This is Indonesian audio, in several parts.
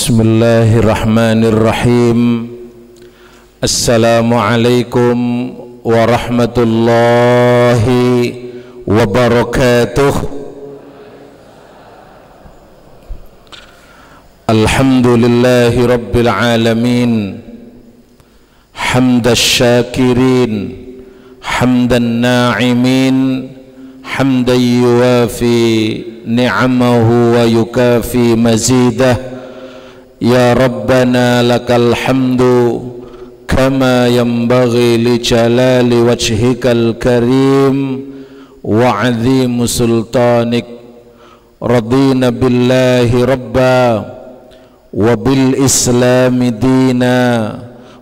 Bismillahirrahmanirrahim. Assalamualaikum warahmatullahi wabarakatuh. Alhamdulillahi rabbil alamin, hamdas syakirin, hamdan na'imin, hamdan yuwafi ni'amahu wa yukafi mazidah. Ya Rabbana lakal hamdu kama yanbaghi li jalali wajhikal karim wa 'azimi sultanik. Radina billahi rabba wa bil islami dina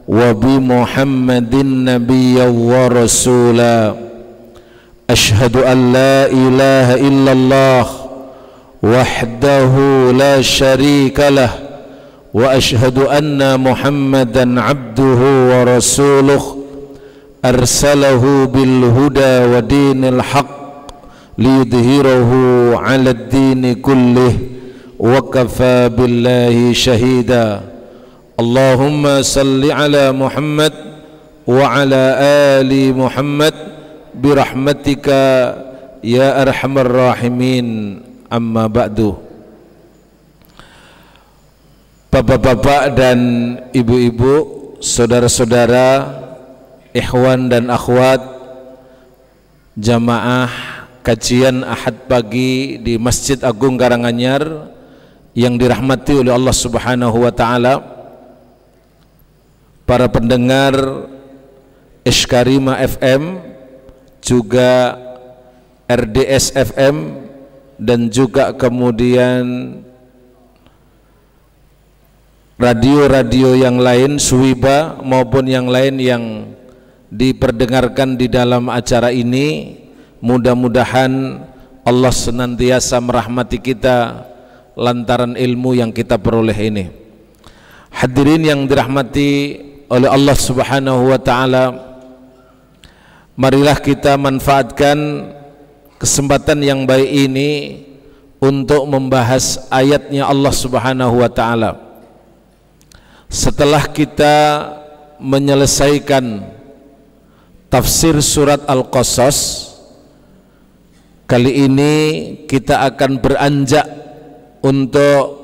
wa bi Muhammadin nabiyyan wa rasula. Ashhadu an la ilaha illallah wahdahu la syarika lah wa ashhadu anna Muhammadan abduhu wa rasuluh arsalahu bil huda wa dinil haqq liyudhhirahu 'ala ad-dini kullih wa kafa billahi shahida. Allahumma salli ala Muhammad wa ala ali Muhammad birahmatika ya arhamar rahimin. Amma ba'du. Bapak-bapak dan ibu-ibu, saudara-saudara, ikhwan dan akhwat, jamaah kajian Ahad pagi di Masjid Agung Karanganyar yang dirahmati oleh Allah Subhanahu wa taala, para pendengar Ishkarima FM, juga RDS FM, dan juga kemudian radio-radio yang lain, Suwiba maupun yang lain yang diperdengarkan di dalam acara ini. Mudah-mudahan Allah senantiasa merahmati kita lantaran ilmu yang kita peroleh ini. Hadirin yang dirahmati oleh Allah Subhanahu wa taala, marilah kita manfaatkan kesempatan yang baik ini untuk membahas ayatnya Allah Subhanahu wa taala. Setelah kita menyelesaikan tafsir surat Al-Qasas, kali ini kita akan beranjak untuk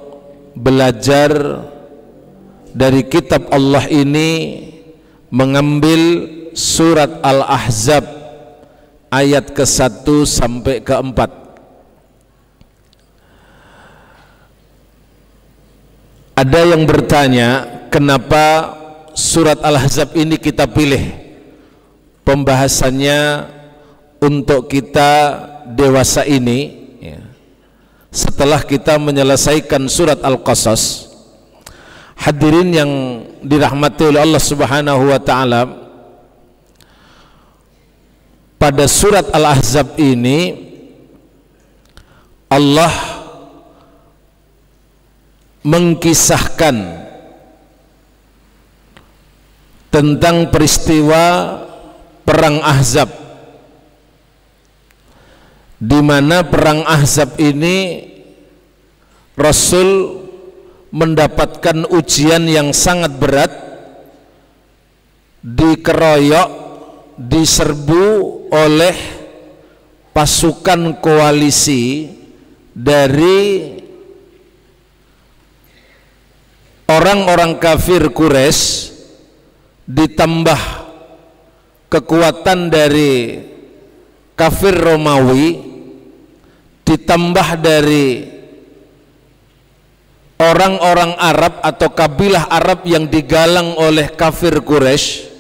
belajar dari kitab Allah ini, mengambil surat Al-Ahzab ayat ke-1 sampai ke-4. Ada yang bertanya, kenapa surat Al-Ahzab ini kita pilih pembahasannya untuk kita dewasa ini, ya, setelah kita menyelesaikan surat Al-Qasas. Hadirin yang dirahmati oleh Allah Subhanahu wa taala, pada surat Al-Ahzab ini Allah mengkisahkan tentang peristiwa perang Ahzab, di mana perang Ahzab ini Rasul mendapatkan ujian yang sangat berat, dikeroyok, diserbu oleh pasukan koalisi dari orang-orang kafir Quraisy, ditambah kekuatan dari kafir Romawi, ditambah dari orang-orang Arab atau kabilah Arab yang digalang oleh kafir Quraisy,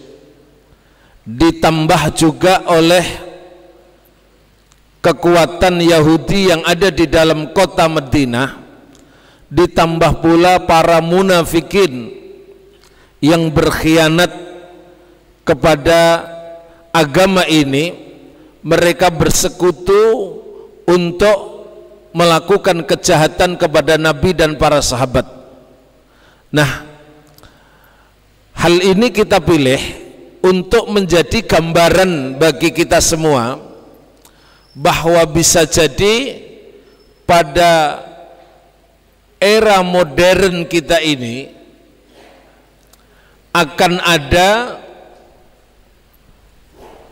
ditambah juga oleh kekuatan Yahudi yang ada di dalam kota Madinah, ditambah pula para munafikin yang berkhianat kepada agama ini. Mereka bersekutu untuk melakukan kejahatan kepada Nabi dan para sahabat. Nah, hal ini kita pilih untuk menjadi gambaran bagi kita semua bahwa bisa jadi pada era modern kita ini akan ada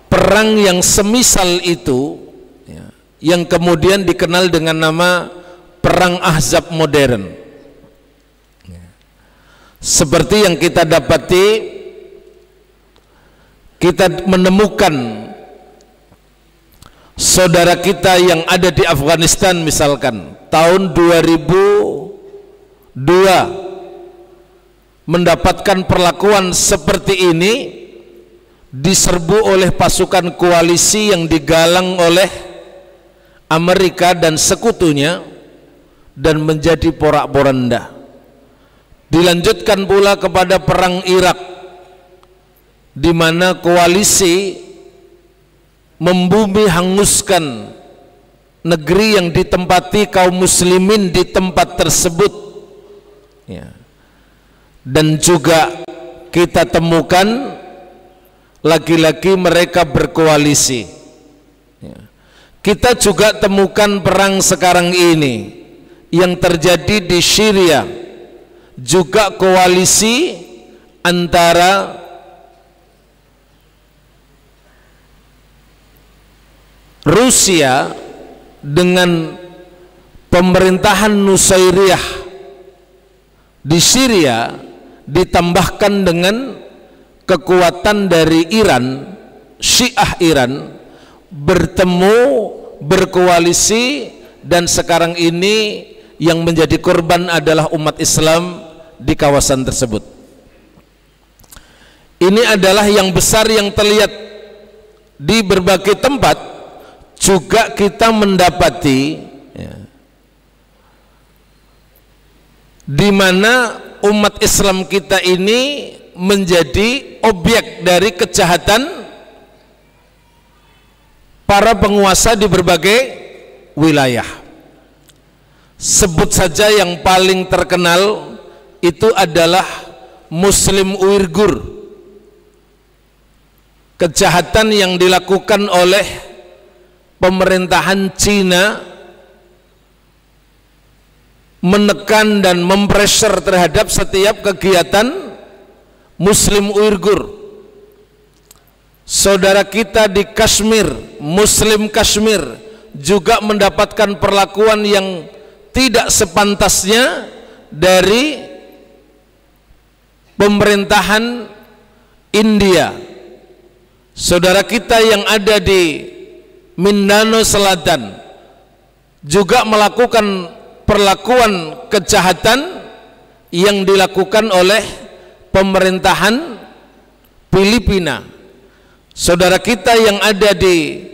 perang yang semisal itu, ya, yang kemudian dikenal dengan nama perang Ahzab modern. Seperti yang kita dapati, kita menemukan saudara kita yang ada di Afghanistan misalkan tahun 2002 mendapatkan perlakuan seperti ini, diserbu oleh pasukan koalisi yang digalang oleh Amerika dan sekutunya dan menjadi porak-poranda. Dilanjutkan pula kepada perang Irak, di mana koalisi membumi hanguskan negeri yang ditempati kaum muslimin di tempat tersebut, ya. Dan juga kita temukan lagi-lagi mereka berkoalisi, ya. Kita juga temukan perang sekarang ini yang terjadi di Syria, juga koalisi antara Rusia dengan pemerintahan Nusairiyah di Syria, ditambahkan dengan kekuatan dari Iran, Syiah Iran, bertemu, berkoalisi, dan sekarang ini yang menjadi korban adalah umat Islam di kawasan tersebut. Ini adalah yang besar yang terlihat di berbagai tempat. Juga kita mendapati, ya, di mana umat Islam kita ini menjadi objek dari kejahatan para penguasa di berbagai wilayah. Sebut saja yang paling terkenal itu adalah Muslim Uighur, kejahatan yang dilakukan oleh pemerintahan Cina menekan dan mempressure terhadap setiap kegiatan Muslim Uighur. Saudara kita di Kashmir, Muslim Kashmir, juga mendapatkan perlakuan yang tidak sepantasnya dari pemerintahan India. Saudara kita yang ada di Mindanao Selatan juga melakukan perlakuan kejahatan yang dilakukan oleh pemerintahan Filipina. Saudara kita yang ada di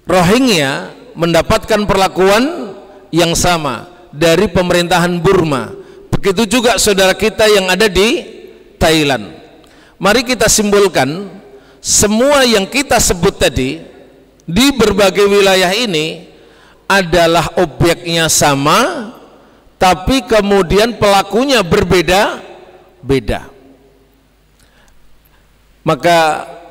Rohingya mendapatkan perlakuan yang sama dari pemerintahan Burma. Begitu juga saudara kita yang ada di Thailand. Mari kita simpulkan, semua yang kita sebut tadi di berbagai wilayah ini adalah objeknya sama, tapi kemudian pelakunya berbeda-beda. Maka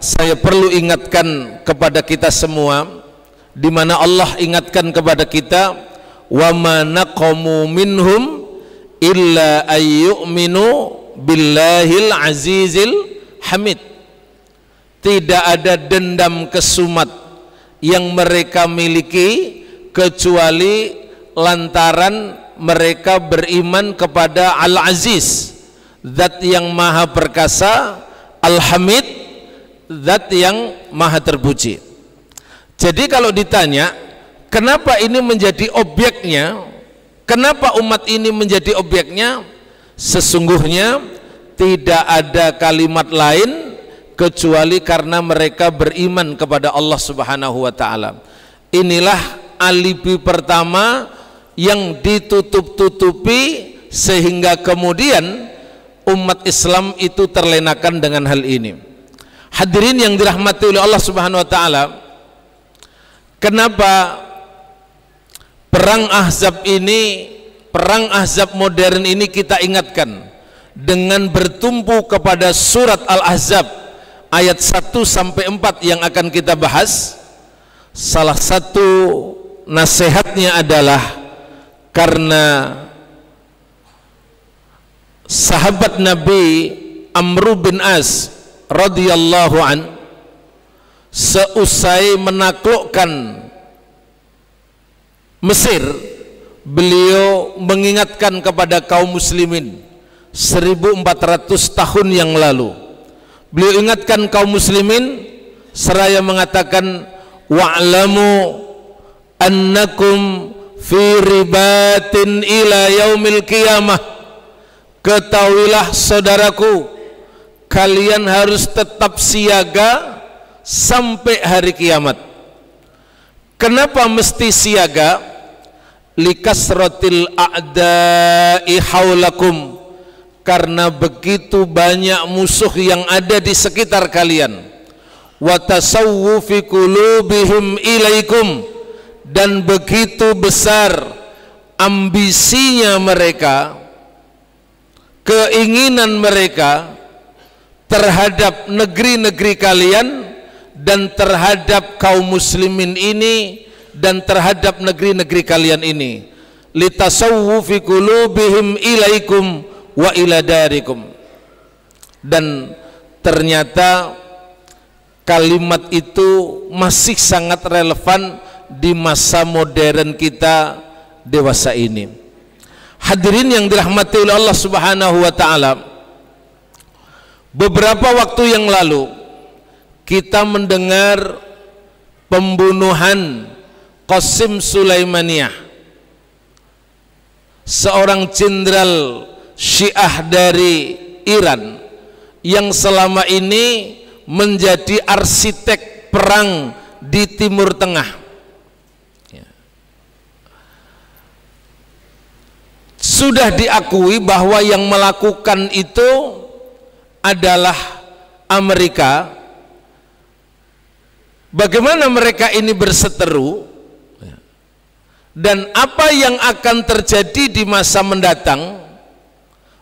saya perlu ingatkan kepada kita semua, di mana Allah ingatkan kepada kita, wa ma naqamu minhum illa ayyuminu billahil azizil hamid. Tidak ada dendam kesumat yang mereka miliki kecuali lantaran mereka beriman kepada Al-Aziz, Zat yang maha perkasa, Al-Hamid, Zat yang maha terpuji. Jadi kalau ditanya kenapa ini menjadi objeknya, kenapa umat ini menjadi objeknya, sesungguhnya tidak ada kalimat lain kecuali karena mereka beriman kepada Allah Subhanahu wa ta'ala. Inilah alibi pertama yang ditutup-tutupi sehingga kemudian umat Islam itu terlenakan dengan hal ini. Hadirin yang dirahmati oleh Allah Subhanahu wa ta'ala, kenapa perang Ahzab ini, perang Ahzab modern ini kita ingatkan dengan bertumpu kepada surat Al-Ahzab ayat 1-4 yang akan kita bahas. Salah satu nasihatnya adalah karena sahabat Nabi Amr bin As radhiyallahu an, seusai menaklukkan Mesir, beliau mengingatkan kepada kaum muslimin 1400 tahun yang lalu. Beliau ingatkan kaum muslimin seraya mengatakan, wa'lamu annakum fi ribatin ila yaumil qiyamah. Ketahuilah saudaraku, kalian harus tetap siaga sampai hari kiamat. Kenapa mesti siaga? Likasratil a'da'i haulakum, karena begitu banyak musuh yang ada di sekitar kalian. Wa tasawwufi qulubihim ilaikum, dan begitu besar ambisinya mereka, keinginan mereka terhadap negeri-negeri kalian dan terhadap kaum muslimin ini dan terhadap negeri-negeri kalian ini. Litasawwufi qulubihim ilaikum wa ila darikum. Dan ternyata kalimat itu masih sangat relevan di masa modern kita dewasa ini. Hadirin yang dirahmati oleh Allah Subhanahu wa taala, beberapa waktu yang lalu kita mendengar pembunuhan Qasim Sulaimaniyah, seorang jenderal Syiah dari Iran yang selama ini menjadi arsitek perang di Timur Tengah. Sudah diakui bahwa yang melakukan itu adalah Amerika. Bagaimana mereka ini berseteru, dan apa yang akan terjadi di masa mendatang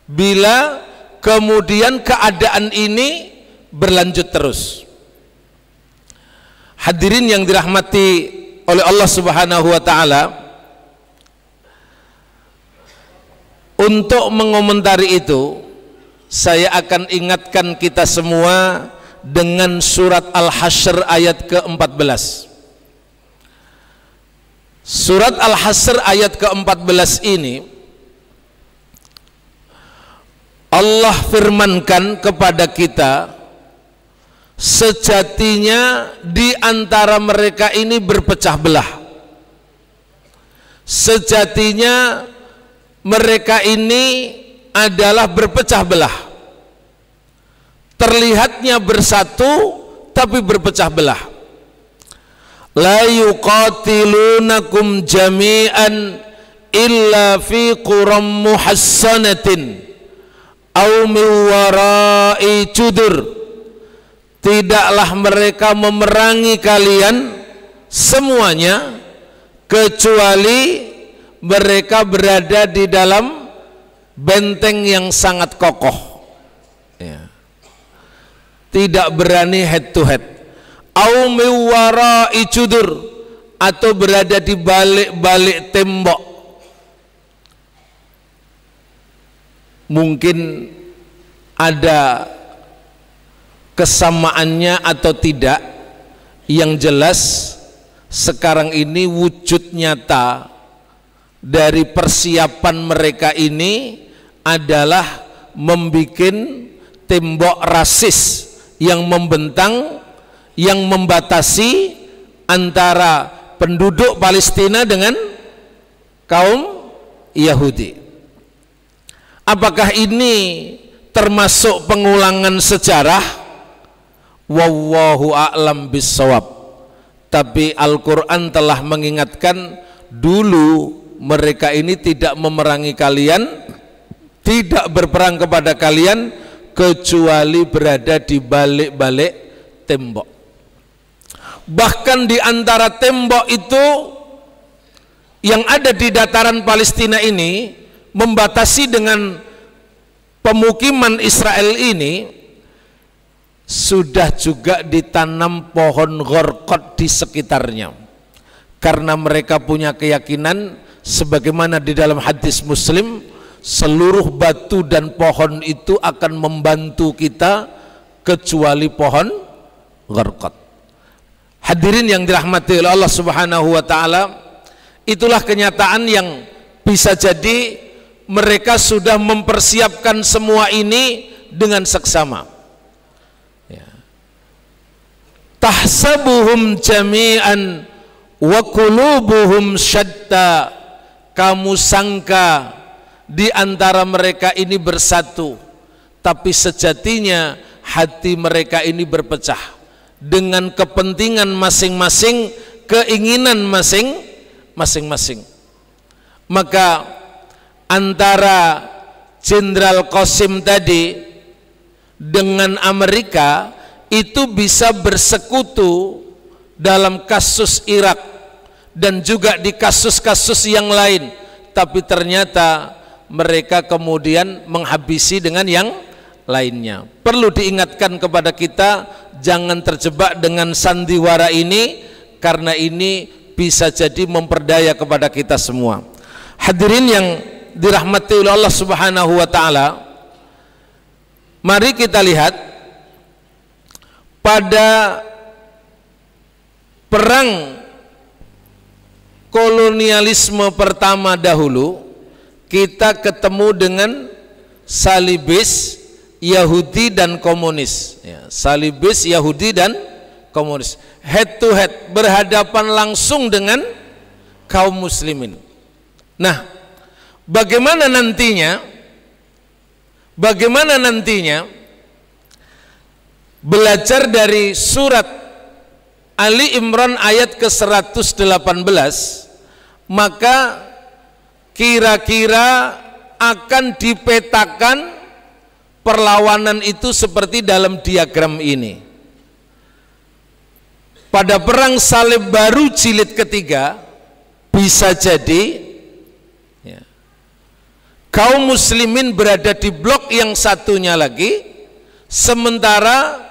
bila kemudian keadaan ini berlanjut terus. Hadirin yang dirahmati oleh Allah Subhanahu wa taala, untuk mengomentari itu saya akan ingatkan kita semua dengan surat Al-Hasyr ayat ke-14. Surat Al-Hasyr ayat ke-14 ini Allah firmankan kepada kita, sejatinya di antara mereka ini berpecah belah. Sejatinya mereka ini adalah berpecah belah. Terlihatnya bersatu tapi berpecah belah. La yuqatilunakum jami'an illa fi quram muhassanatin aw min wara'i judur. Tidaklah mereka memerangi kalian semuanya kecuali mereka berada di dalam benteng yang sangat kokoh, ya. Tidak berani head to head. Au miwara ijudur, atau berada di balik-balik tembok. Mungkin ada kesamaannya atau tidak. Yang jelas sekarang ini wujud nyata dari persiapan mereka ini adalah membuat tembok rasis yang membentang, yang membatasi antara penduduk Palestina dengan kaum Yahudi. Apakah ini termasuk pengulangan sejarah? Wallahu a'lam bissawab. Tapi Al-Quran telah mengingatkan, dulu mereka ini tidak memerangi kalian, tidak berperang kepada kalian, kecuali berada di balik-balik tembok. Bahkan di antara tembok itu yang ada di dataran Palestina ini membatasi dengan pemukiman Israel ini, sudah juga ditanam pohon gharqad di sekitarnya, karena mereka punya keyakinan sebagaimana di dalam hadis Muslim, seluruh batu dan pohon itu akan membantu kita kecuali pohon gharqad. Hadirin yang dirahmati oleh Allah Subhanahu wa taala, itulah kenyataan yang bisa jadi mereka sudah mempersiapkan semua ini dengan seksama. Ya. Tahsabuhum jami'an wa qulubuhum syatta. Kamu sangka di antara mereka ini bersatu, tapi sejatinya hati mereka ini berpecah dengan kepentingan masing-masing, keinginan masing-masing. Maka antara Jenderal Qasim tadi dengan Amerika itu bisa bersekutu dalam kasus Irak dan juga di kasus-kasus yang lain, tapi ternyata mereka kemudian menghabisi dengan yang lainnya. Perlu diingatkan kepada kita, jangan terjebak dengan sandiwara ini, karena ini bisa jadi memperdaya kepada kita semua. Hadirin yang dirahmati oleh Allah Subhanahu wa taala, mari kita lihat pada perang kolonialisme pertama dahulu, kita ketemu dengan salibis Yahudi dan komunis, ya, salibis Yahudi dan komunis, head to head, berhadapan langsung dengan kaum muslimin. Nah, bagaimana nantinya belajar dari surat Ali Imran ayat ke-118, maka kira-kira akan dipetakan perlawanan itu seperti dalam diagram ini. Pada perang salib baru jilid ketiga, bisa jadi ya, kaum muslimin berada di blok yang satunya lagi, sementara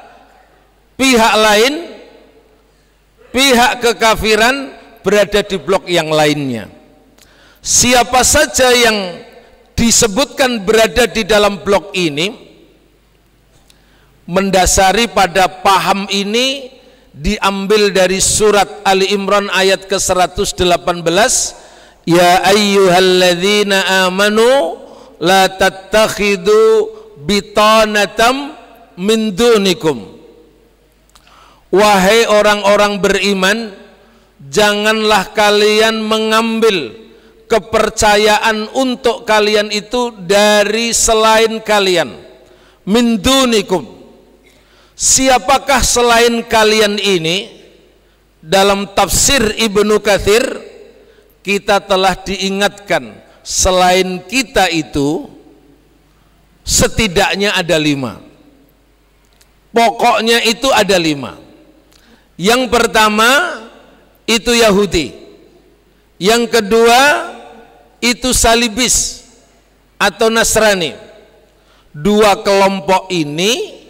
pihak lain, pihak kekafiran berada di blok yang lainnya. Siapa saja yang disebutkan berada di dalam blok ini, mendasari pada paham ini diambil dari surat Ali Imran ayat ke-118, ya ayyuhalladzina amanu la tattakhidu bitanatam min dunikum. Wahai orang-orang beriman, janganlah kalian mengambil kepercayaan untuk kalian itu dari selain kalian. Min dunikum. Siapakah selain kalian ini? Dalam tafsir Ibnu Katsir kita telah diingatkan, selain kita itu setidaknya ada 5. Pokoknya itu ada 5. Yang pertama itu Yahudi, yang kedua itu salibis atau Nasrani. 2 kelompok ini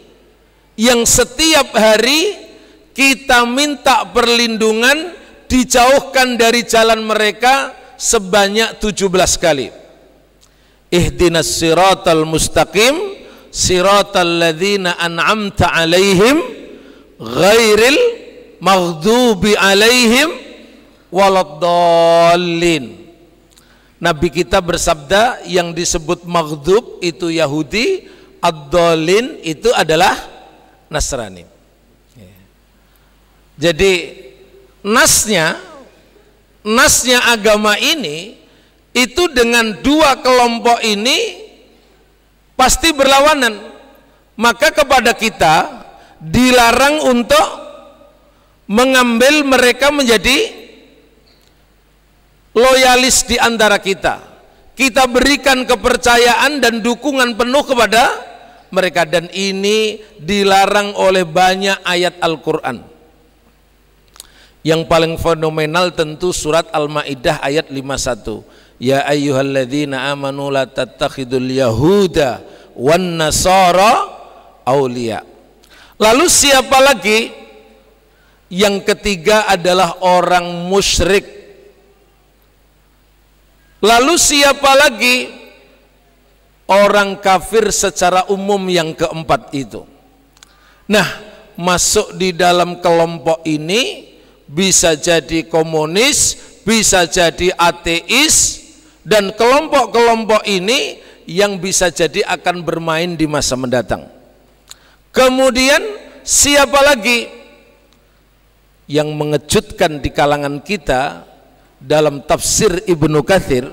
yang setiap hari kita minta perlindungan dijauhkan dari jalan mereka sebanyak 17 kali. Ihdinas siratal mustaqim siratal ladzina an'amta alaihim ghairil maghdubi alaihim waladdallin. Nabi kita bersabda, yang disebut maghdub itu Yahudi, ad-dallin itu adalah Nasrani. Jadi nasnya agama ini itu dengan 2 kelompok ini pasti berlawanan. Maka kepada kita dilarang untuk mengambil mereka menjadi loyalis di antara kita. Kita berikan kepercayaan dan dukungan penuh kepada mereka, dan ini dilarang oleh banyak ayat Al-Quran. Yang paling fenomenal tentu surat Al-Maidah ayat 51. Ya ayyuhalladzina amanu la tattakhidul yahuda wan nasara auliya. Lalu siapa lagi? Yang ketiga adalah orang musyrik. Lalu siapa lagi? orang kafir secara umum yang keempat itu. Nah, masuk di dalam kelompok ini bisa jadi komunis, bisa jadi ateis, dan kelompok-kelompok ini yang bisa jadi akan bermain di masa mendatang. Kemudian siapa lagi yang mengejutkan di kalangan kita dalam tafsir Ibnu Katsir,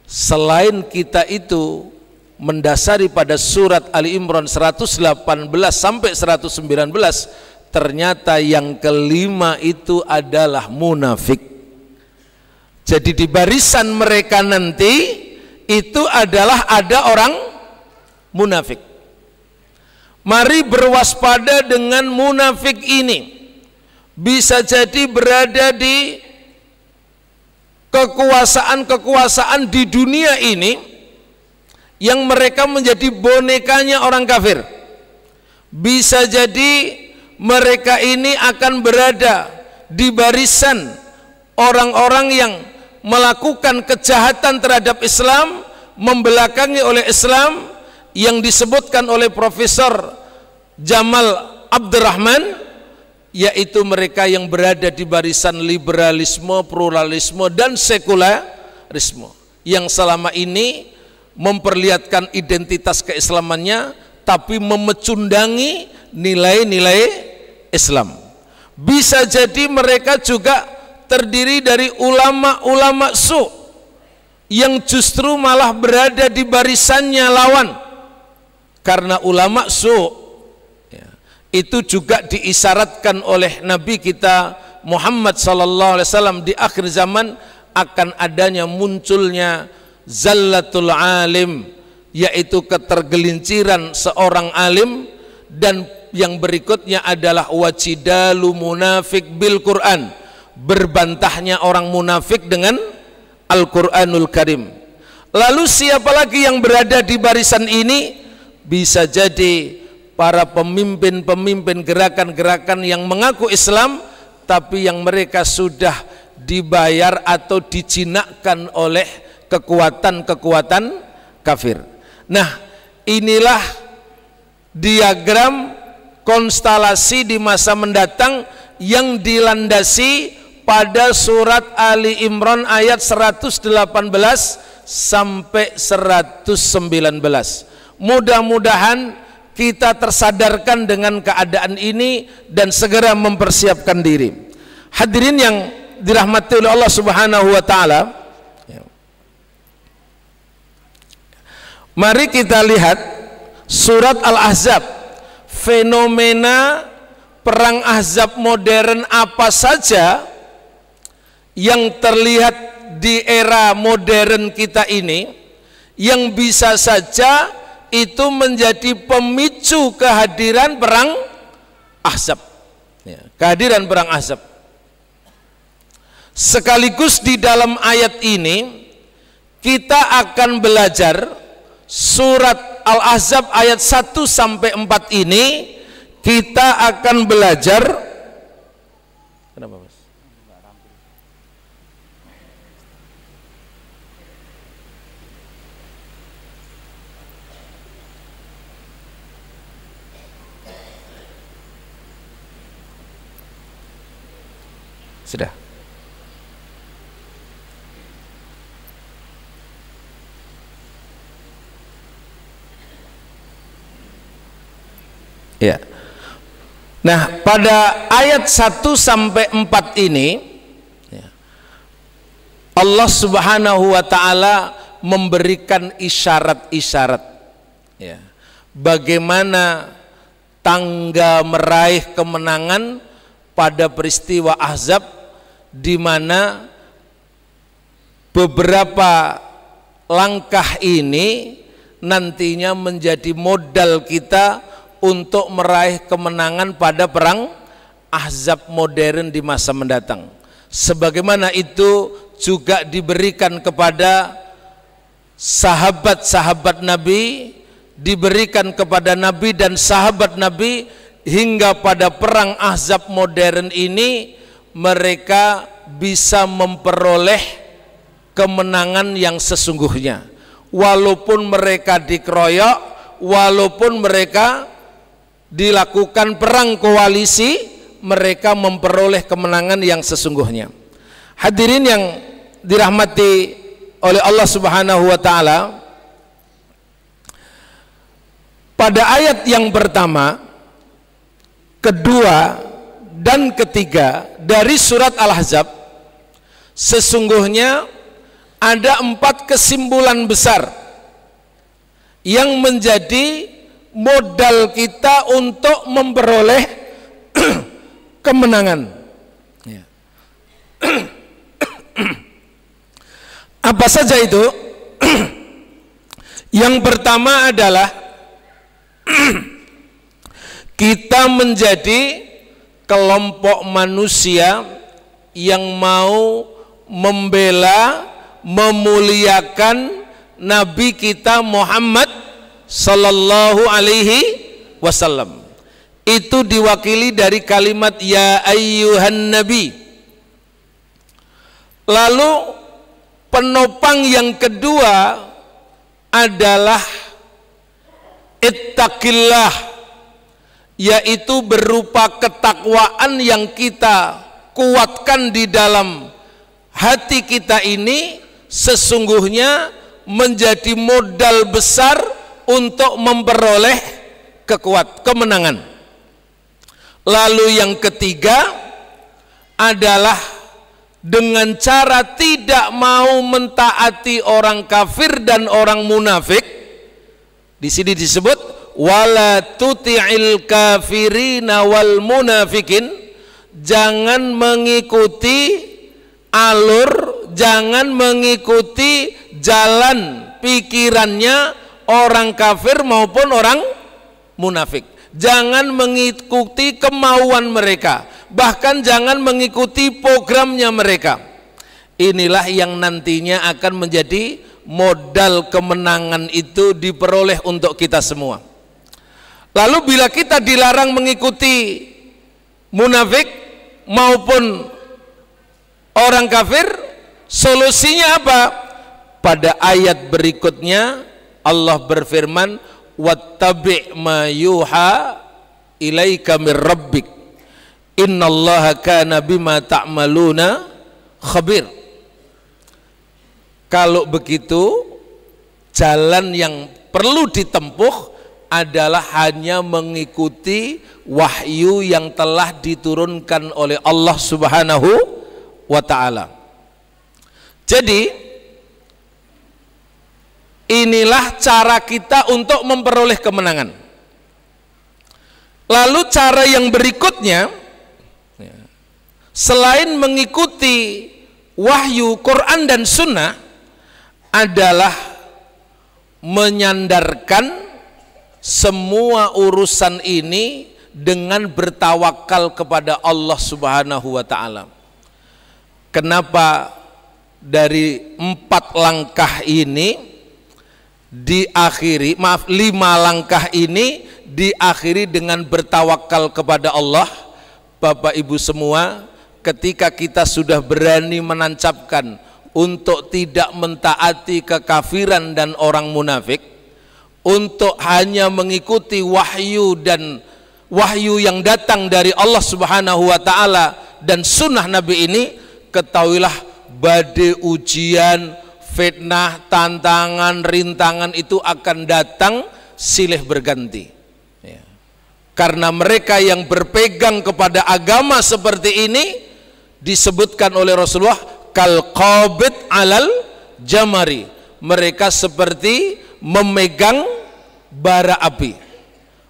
selain kita itu mendasari pada surat Ali Imran 118 sampai 119, ternyata yang kelima itu adalah munafik. Jadi di barisan mereka nanti itu adalah ada orang munafik. Mari berwaspada dengan munafik ini. Bisa jadi berada di kekuasaan-kekuasaan di dunia ini yang mereka menjadi bonekanya orang kafir. Bisa jadi mereka ini akan berada di barisan orang-orang yang melakukan kejahatan terhadap Islam, membelakangi oleh Islam, yang disebutkan oleh Profesor Jamal Abdurrahman, yaitu mereka yang berada di barisan liberalisme, pluralisme, dan sekularisme, yang selama ini memperlihatkan identitas keislamannya tapi memecundangi nilai-nilai Islam. Bisa jadi mereka juga terdiri dari ulama-ulama su yang justru malah berada di barisannya lawan, karena ulama su itu juga diisyaratkan oleh Nabi kita Muhammad sallallahu alaihi wasallam di akhir zaman akan adanya munculnya zallatul alim, yaitu ketergelinciran seorang alim, dan yang berikutnya adalah wajidalu munafik bil Quran, berbantahnya orang munafik dengan Al-Quranul Karim. Lalu siapa lagi yang berada di barisan ini? Bisa jadi para pemimpin-pemimpin gerakan-gerakan yang mengaku Islam tapi yang mereka sudah dibayar atau dijinakkan oleh kekuatan-kekuatan kafir. Nah, inilah diagram konstelasi di masa mendatang yang dilandasi pada surat Ali Imran ayat 118 sampai 119. Mudah-mudahan kita tersadarkan dengan keadaan ini dan segera mempersiapkan diri. Hadirin yang dirahmati oleh Allah Subhanahu wa taala, mari kita lihat surat Al-Ahzab. Fenomena perang Ahzab modern apa saja yang terlihat di era modern kita ini yang bisa saja itu menjadi pemicu kehadiran perang Ahzab, kehadiran perang Ahzab. Sekaligus di dalam ayat ini kita akan belajar surat Al-Ahzab ayat 1 sampai 4 ini. Kita akan belajar, kenapa Mas? Sudah. Ya. Nah, pada ayat 1 sampai 4 ini Allah Subhanahu wa taala memberikan isyarat-isyarat bagaimana tangga meraih kemenangan pada peristiwa Ahzab, di mana beberapa langkah ini nantinya menjadi modal kita untuk meraih kemenangan pada perang Ahzab modern di masa mendatang. Sebagaimana itu juga diberikan kepada sahabat-sahabat Nabi, diberikan kepada Nabi dan sahabat Nabi, hingga pada perang Ahzab modern ini mereka bisa memperoleh kemenangan yang sesungguhnya. walaupun mereka dikeroyok, walaupun mereka dilakukan perang koalisi, mereka memperoleh kemenangan yang sesungguhnya. Hadirin yang dirahmati oleh Allah Subhanahu wa taala, pada ayat yang pertama, kedua, dan ketiga dari surat Al-Ahzab, sesungguhnya ada 4 kesimpulan besar yang menjadi modal kita untuk memperoleh kemenangan. Apa saja itu? Yang pertama adalah kita menjadi kelompok manusia yang mau membela, memuliakan Nabi kita Muhammad sallallahu alaihi wasallam. Itu diwakili dari kalimat ya ayyuhan nabi. Lalu penopang yang kedua adalah ittaqillah, yaitu berupa ketakwaan yang kita kuatkan di dalam hati kita ini, sesungguhnya menjadi modal besar untuk memperoleh kemenangan. Lalu yang ketiga adalah dengan cara tidak mau mentaati orang kafir dan orang munafik. Di sini disebut wala tuti'il kafirina wal munafikin, jangan mengikuti alur, jangan mengikuti jalan pikirannya orang kafir maupun orang munafik. Jangan mengikuti kemauan mereka, bahkan jangan mengikuti programnya mereka. Inilah yang nantinya akan menjadi modal kemenangan itu diperoleh untuk kita semua. Lalu bila kita dilarang mengikuti munafik maupun orang kafir, solusinya apa? Pada ayat berikutnya Allah berfirman, wattabi' ma yuha ilaika mir rabbik innallaha kana bima ta'maluna khabir. Kalau begitu, jalan yang perlu ditempuh adalah hanya mengikuti wahyu yang telah diturunkan oleh Allah Subhanahu wa ta'ala. Jadi inilah cara kita untuk memperoleh kemenangan. Lalu cara yang berikutnya, selain mengikuti wahyu Quran dan Sunnah, adalah menyandarkan semua urusan ini dengan bertawakal kepada Allah Subhanahu wa ta'ala. Kenapa dari 4 langkah ini diakhiri, 5 langkah ini diakhiri dengan bertawakal kepada Allah? Bapak Ibu semua, ketika kita sudah berani menancapkan untuk tidak mentaati kekafiran dan orang munafik, untuk hanya mengikuti wahyu dan wahyu yang datang dari Allah Subhanahu wa ta'ala dan sunnah Nabi ini, ketahuilah badai ujian, fitnah, tantangan, rintangan itu akan datang silih berganti. Karena mereka yang berpegang kepada agama seperti ini disebutkan oleh Rasulullah kal qabid alal jamari, mereka seperti memegang bara api.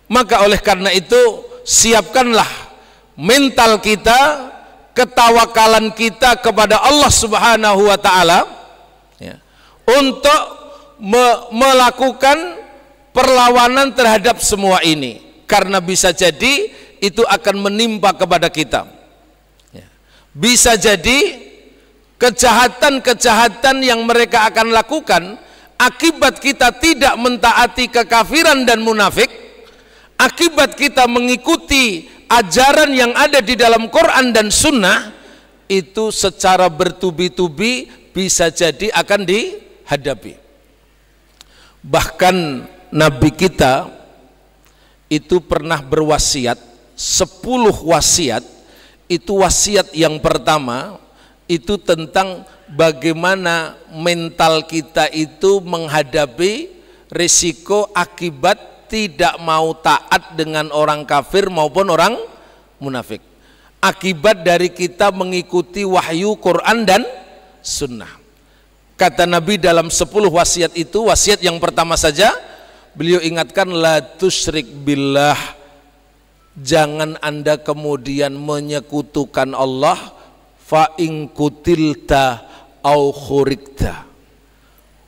Maka oleh karena itu, siapkanlah mental kita, ketawakalan kita kepada Allah Subhanahu wa ta'ala untuk melakukan perlawanan terhadap semua ini, karena bisa jadi itu akan menimpa kepada kita. Bisa jadi kejahatan-kejahatan yang mereka akan lakukan akibat kita tidak mentaati kekafiran dan munafik, akibat kita mengikuti ajaran yang ada di dalam Quran dan Sunnah, itu secara bertubi-tubi bisa jadi akan dihadapi. Bahkan Nabi kita itu pernah berwasiat 10 wasiat. Itu wasiat yang pertama itu tentang bagaimana mental kita itu menghadapi risiko akibat tidak mau taat dengan orang kafir maupun orang munafik, akibat dari kita mengikuti wahyu Quran dan sunnah. Kata Nabi dalam 10 wasiat itu, wasiat yang pertama saja beliau ingatkan, la tusyrik billah, jangan Anda kemudian menyekutukan Allah, fa in kutilta au khurikta,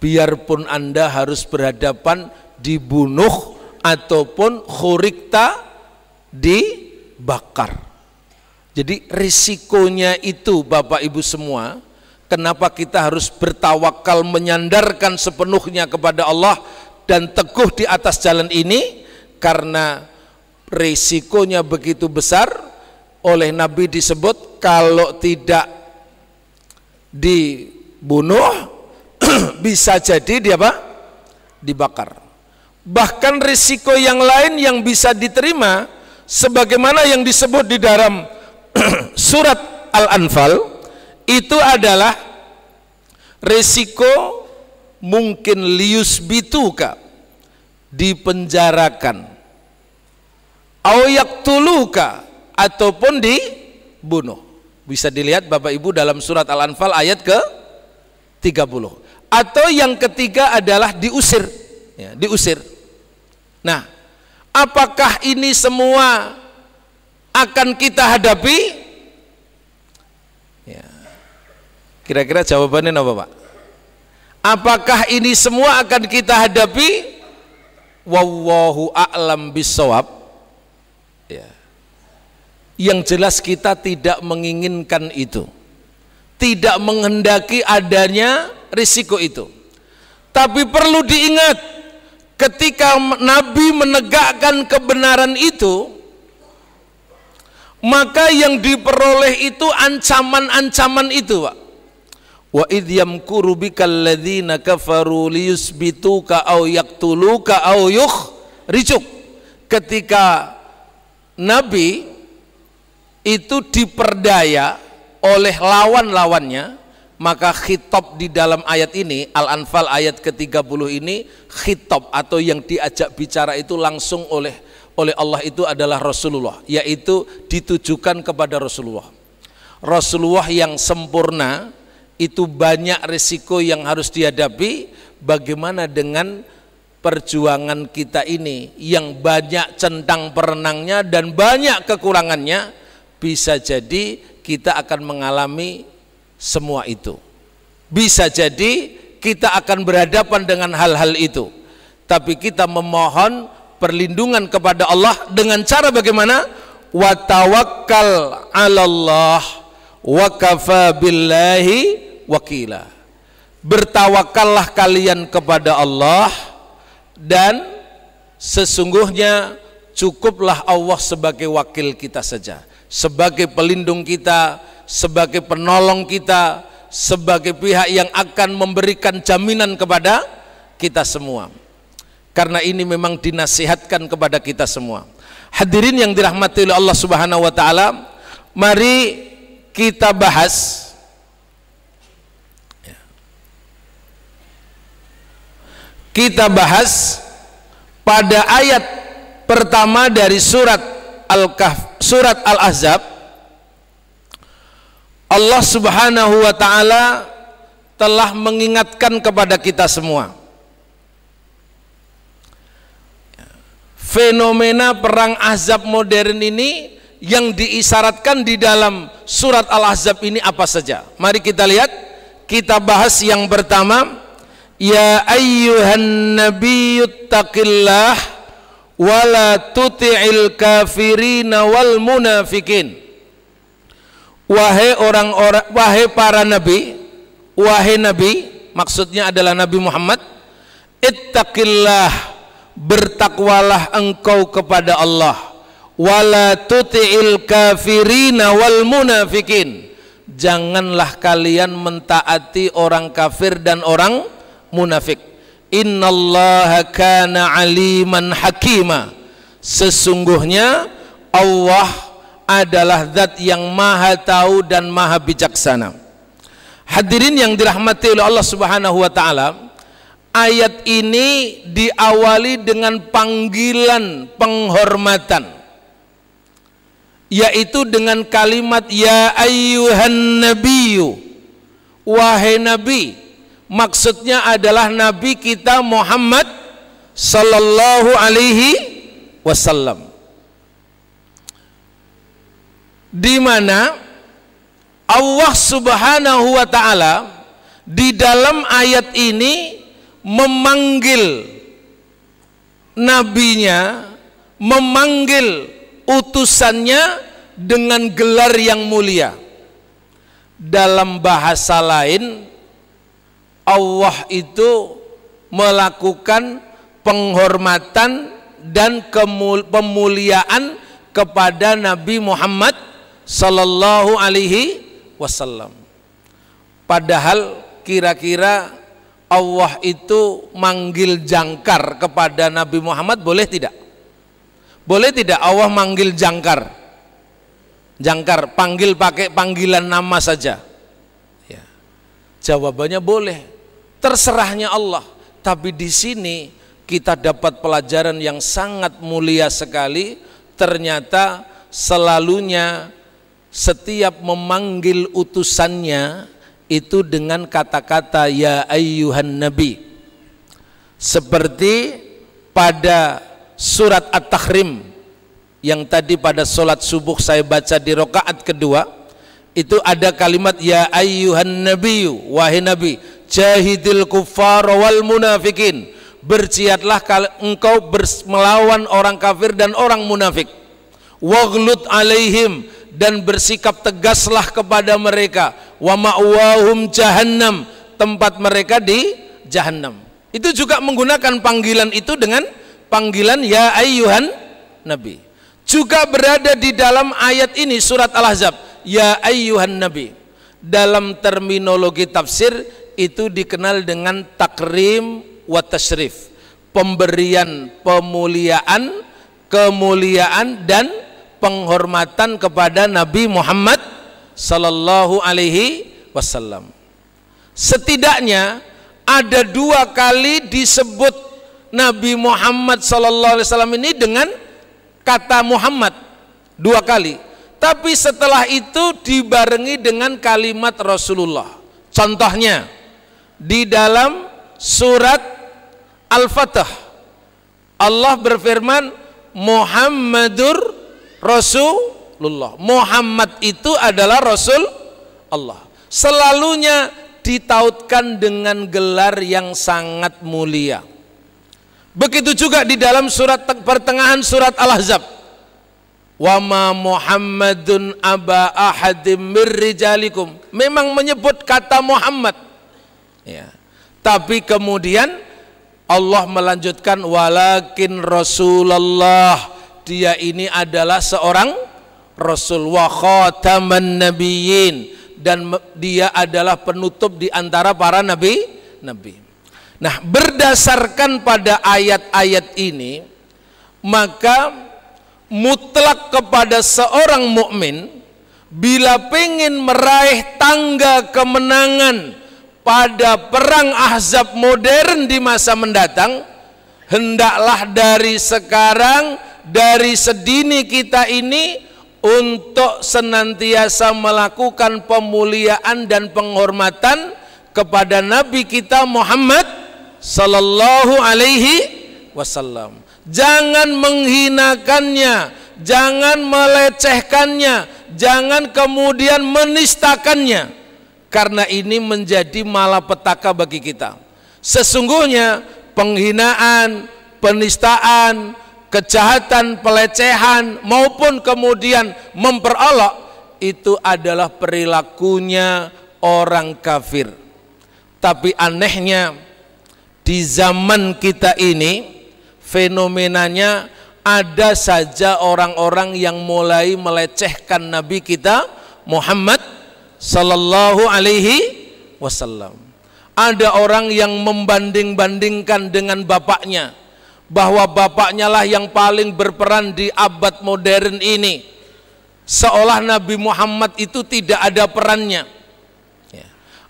biarpun Anda harus berhadapan dibunuh ataupun khurikta dibakar. Jadi risikonya itu Bapak Ibu semua, kenapa kita harus bertawakal, menyandarkan sepenuhnya kepada Allah dan teguh di atas jalan ini, karena risikonya begitu besar. Oleh Nabi disebut kalau tidak dibunuh bisa jadi dibakar. Bahkan risiko yang lain yang bisa diterima sebagaimana yang disebut di dalam surat Al-Anfal itu adalah risiko mungkin liusbituka, dipenjarakan, au yaktuluka, ataupun dibunuh. Bisa dilihat Bapak Ibu dalam surat Al-Anfal ayat ke-30. Atau yang ketiga adalah diusir, ya, diusir. Nah, apakah ini semua akan kita hadapi? Ya. Kira-kira jawabannya apa, Pak? Apakah ini semua akan kita hadapi? Wallahu a'lam bissawab. Ya. Yang jelas kita tidak menginginkan itu, tidak menghendaki adanya risiko itu. Tapi perlu diingat, ketika Nabi menegakkan kebenaran itu, maka yang diperoleh itu ancaman-ancaman itu, Pak. Wa idh yamkuru bikal ladzina kafaru liyusbituka aw yaqtuluka aw yukhrijuk. Ketika Nabi itu diperdaya oleh lawan-lawannya, maka khitab di dalam ayat ini, Al-Anfal ayat ke-30 ini, khitab atau yang diajak bicara itu langsung oleh Allah itu adalah Rasulullah, yaitu ditujukan kepada Rasulullah. Rasulullah yang sempurna itu banyak risiko yang harus dihadapi. Bagaimana dengan perjuangan kita ini yang banyak centang perenangnya dan banyak kekurangannya? Bisa jadi kita akan mengalami semua itu. Bisa jadi kita akan berhadapan dengan hal-hal itu. Tapi kita memohon perlindungan kepada Allah dengan cara bagaimana? Wa tawakkal 'alallah wa kafa billahi wakila. Bertawakallah kalian kepada Allah dan sesungguhnya cukuplah Allah sebagai wakil kita saja, sebagai pelindung kita, sebagai penolong kita, sebagai pihak yang akan memberikan jaminan kepada kita semua. Karena ini memang dinasihatkan kepada kita semua. Hadirin yang dirahmati oleh Allah Subhanahu wa taala, mari kita bahas pada ayat pertama dari surat Al-Kahf, surat Al-Ahzab. Allah Subhanahu wa taala telah mengingatkan kepada kita semua fenomena perang Ahzab modern ini. Yang diisyaratkan di dalam surat Al-Ahzab ini apa saja? Mari kita lihat, kita bahas yang pertama, ya ayyuhan nabiyyuttaqillah wa la tuti'il kafirina wal munafikin. Wahai para nabi, wahai nabi, maksudnya adalah Nabi Muhammad, ittaqillah, bertakwalah engkau kepada Allah, wala tuti'il kafirina wal munafikin, janganlah kalian mentaati orang kafir dan orang munafik. Innallaha kana aliman hakima. Sesungguhnya Allah adalah zat yang maha tahu dan maha bijaksana. Hadirin yang dirahmati oleh Allah Subhanahu wa taala, ayat ini diawali dengan panggilan penghormatan, yaitu dengan kalimat ya ayyuhan nabiyyu, wahai nabi. Maksudnya adalah nabi kita Muhammad sallallahu alaihi wasallam, di mana Allah Subhanahu wa taala di dalam ayat ini memanggil nabinya, memanggil utusannya dengan gelar yang mulia. Dalam bahasa lain, Allah itu melakukan penghormatan dan pemuliaan kepada Nabi Muhammad sallallahu alaihi wasallam. Padahal kira-kira Allah itu manggil jangkar kepada Nabi Muhammad boleh tidak? Boleh tidak Allah manggil jangkar? Jangkar, panggil pakai panggilan nama saja. Ya. Jawabannya boleh, terserahnya Allah. Tapi di sini kita dapat pelajaran yang sangat mulia sekali. Ternyata selalunya setiap memanggil utusannya itu dengan kata-kata ya ayyuhan nabi. Seperti pada surat At-Tahrim yang tadi pada sholat subuh saya baca di rakaat kedua, itu ada kalimat ya ayyuhan nabiyyu, wahai nabi, jahidil kuffar wal munafikin, berjihadlah engkau melawan orang kafir dan orang munafik, waghlud alaihim, dan bersikap tegaslah kepada mereka, wa ma'wahum jahannam, tempat mereka di jahannam. Itu juga menggunakan panggilan itu dengan panggilan ya ayyuhan nabi. Juga berada di dalam ayat ini surat Al-Ahzab ya ayyuhan nabi. Dalam terminologi tafsir itu dikenal dengan takrim wa tasyrif, pemberian pemuliaan, kemuliaan dan penghormatan kepada Nabi Muhammad sallallahu alaihi wasallam. Setidaknya ada 2 kali disebut Nabi Muhammad sallallahu alaihi wasallam ini dengan kata Muhammad, 2 kali. Tapi setelah itu dibarengi dengan kalimat Rasulullah. Contohnya di dalam surat Al-Fatah Allah berfirman Muhammadur Rasulullah. Muhammad itu adalah Rasul Allah. Selalunya ditautkan dengan gelar yang sangat mulia. Begitu juga di dalam surat pertengahan surat Al-Ahzab. Wa ma Muhammadun aba ahadim mir rijalikum. Memang menyebut kata Muhammad. Ya. Tapi kemudian Allah melanjutkan walakin Rasulullah. Dia ini adalah seorang Rasul wa khataman nabiyyin, dan dia adalah penutup di antara para nabi. Nah, berdasarkan pada ayat-ayat ini, maka mutlak kepada seorang mukmin bila pengen meraih tangga kemenangan pada perang Ahzab modern di masa mendatang, hendaklah dari sekarang, dari sedini kita ini untuk senantiasa melakukan pemuliaan dan penghormatan kepada Nabi kita Muhammad sallallahu alaihi wasallam. Jangan menghinakannya, jangan melecehkannya, jangan kemudian menistakannya, karena ini menjadi malapetaka bagi kita. Sesungguhnya penghinaan, penistaan, kejahatan, pelecehan maupun kemudian memperolok itu adalah perilakunya orang kafir. Tapi anehnya di zaman kita ini fenomenanya ada saja orang-orang yang mulai melecehkan Nabi kita Muhammad sallallahu alaihi wasallam. Ada orang yang membanding-bandingkan dengan bapaknya, bahwa bapaknya lah yang paling berperan di abad modern ini, seolah Nabi Muhammad itu tidak ada perannya.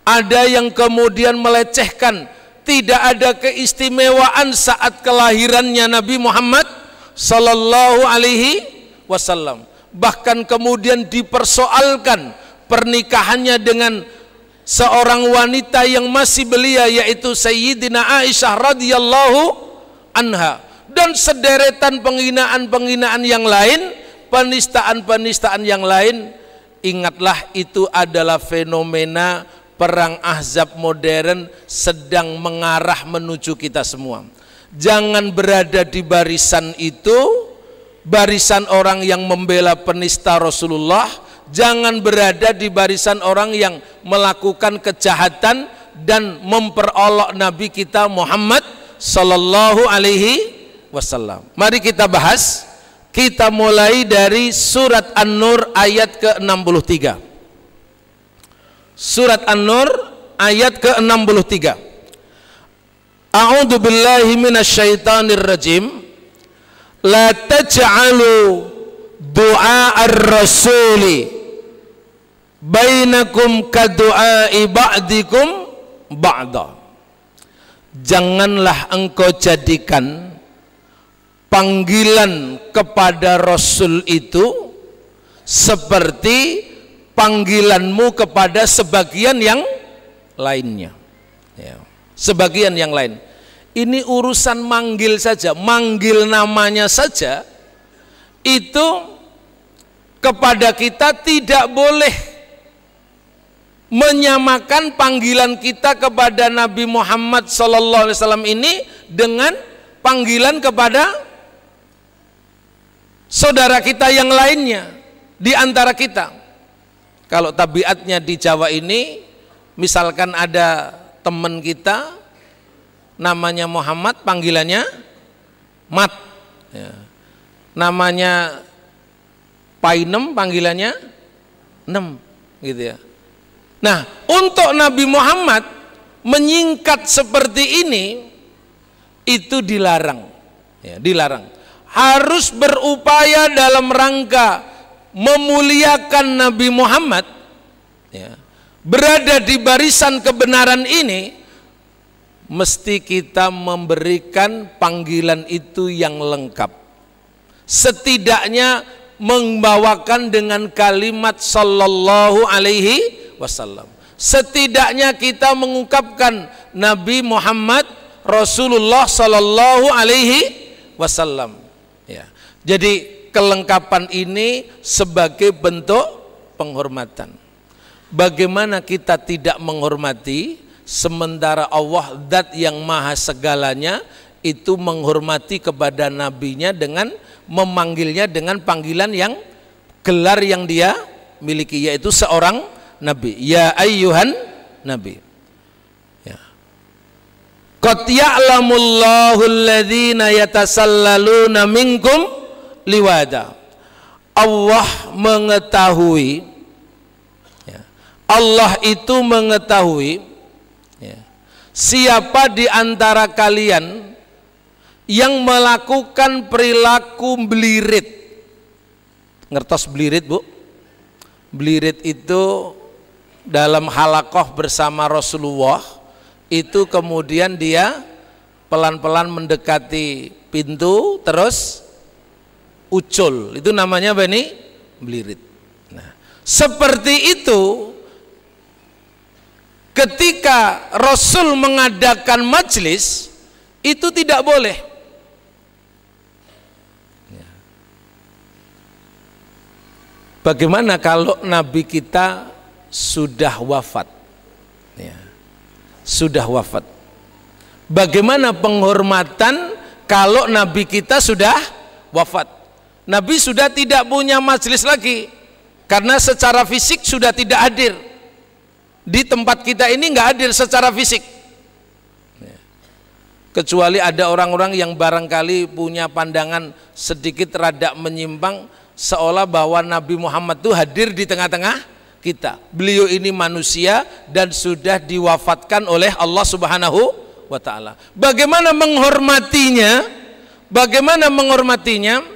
Ada yang kemudian melecehkan, tidak ada keistimewaan saat kelahirannya Nabi Muhammad sallallahu alaihi wasallam. Bahkan kemudian dipersoalkan pernikahannya dengan seorang wanita yang masih belia, yaitu Sayyidina Aisyah radhiyallahu anha, dan sederetan penghinaan-penghinaan yang lain, penistaan-penistaan yang lain. Ingatlah, itu adalah fenomena perang Ahzab modern sedang mengarah menuju kita semua. Jangan berada di barisan itu, barisan orang yang membela penista Rasulullah. Jangan berada di barisan orang yang melakukan kejahatan dan memperolok Nabi kita Muhammad sallallahu alaihi wasallam. Mari kita bahas. Kita mulai dari surat An-Nur ayat ke-63. Surat An-Nur ayat ke-63. A'udzu billahi minasyaitonir rajim. La taj'alu du'a ar-rasuli bainakum kadu'ai ba'dikum ba'da. Janganlah engkau jadikan panggilan kepada Rasul itu seperti panggilanmu kepada sebagian yang lainnya. Ya, sebagian yang lain. Ini urusan manggil saja, manggil namanya saja itu kepada kita tidak boleh menyamakan panggilan kita kepada Nabi Muhammad SAW ini dengan panggilan kepada saudara kita yang lainnya di antara kita. Kalau tabiatnya di Jawa ini, misalkan ada teman kita namanya Muhammad, panggilannya Mat, ya. Namanya Painem, panggilannya Nem, gitu ya. Nah, untuk Nabi Muhammad menyingkat seperti ini itu dilarang, ya, dilarang. Harus berupaya dalam rangka memuliakan Nabi Muhammad, ya, berada di barisan kebenaran ini, mesti kita memberikan panggilan itu yang lengkap. Setidaknya membawakan dengan kalimat sallallahu alaihi wasallam. Setidaknya kita mengungkapkan Nabi Muhammad Rasulullah sallallahu alaihi wasallam. Ya. Jadi kelengkapan ini sebagai bentuk penghormatan. Bagaimana kita tidak menghormati sementara Allah Zat yang maha segalanya itu menghormati kepada nabinya dengan memanggilnya dengan panggilan yang gelar yang dia miliki, yaitu seorang nabi. Ya ayyuhan nabi. Ya. Qad ya'lamullahu alladhina yatasallaluna minkum liwada. Allah mengetahui, ya, Allah itu mengetahui, ya, siapa di antara kalian yang melakukan perilaku belirit. Ngertos belirit, Bu? Belirit itu dalam halakoh bersama Rasulullah, itu kemudian dia pelan-pelan mendekati pintu terus ucul, itu namanya apa ini? Belirit. Nah, seperti itu ketika Rasul mengadakan majelis itu tidak boleh. Bagaimana kalau Nabi kita sudah wafat? Ya, sudah wafat. Bagaimana penghormatan kalau Nabi kita sudah wafat? Nabi sudah tidak punya majelis lagi karena secara fisik sudah tidak hadir di tempat kita ini, nggak hadir secara fisik. Kecuali ada orang-orang yang barangkali punya pandangan sedikit rada menyimpang, seolah bahwa Nabi Muhammad itu hadir di tengah-tengah kita. Beliau ini manusia dan sudah diwafatkan oleh Allah Subhanahu wa ta'ala. Bagaimana menghormatinya? Bagaimana menghormatinya?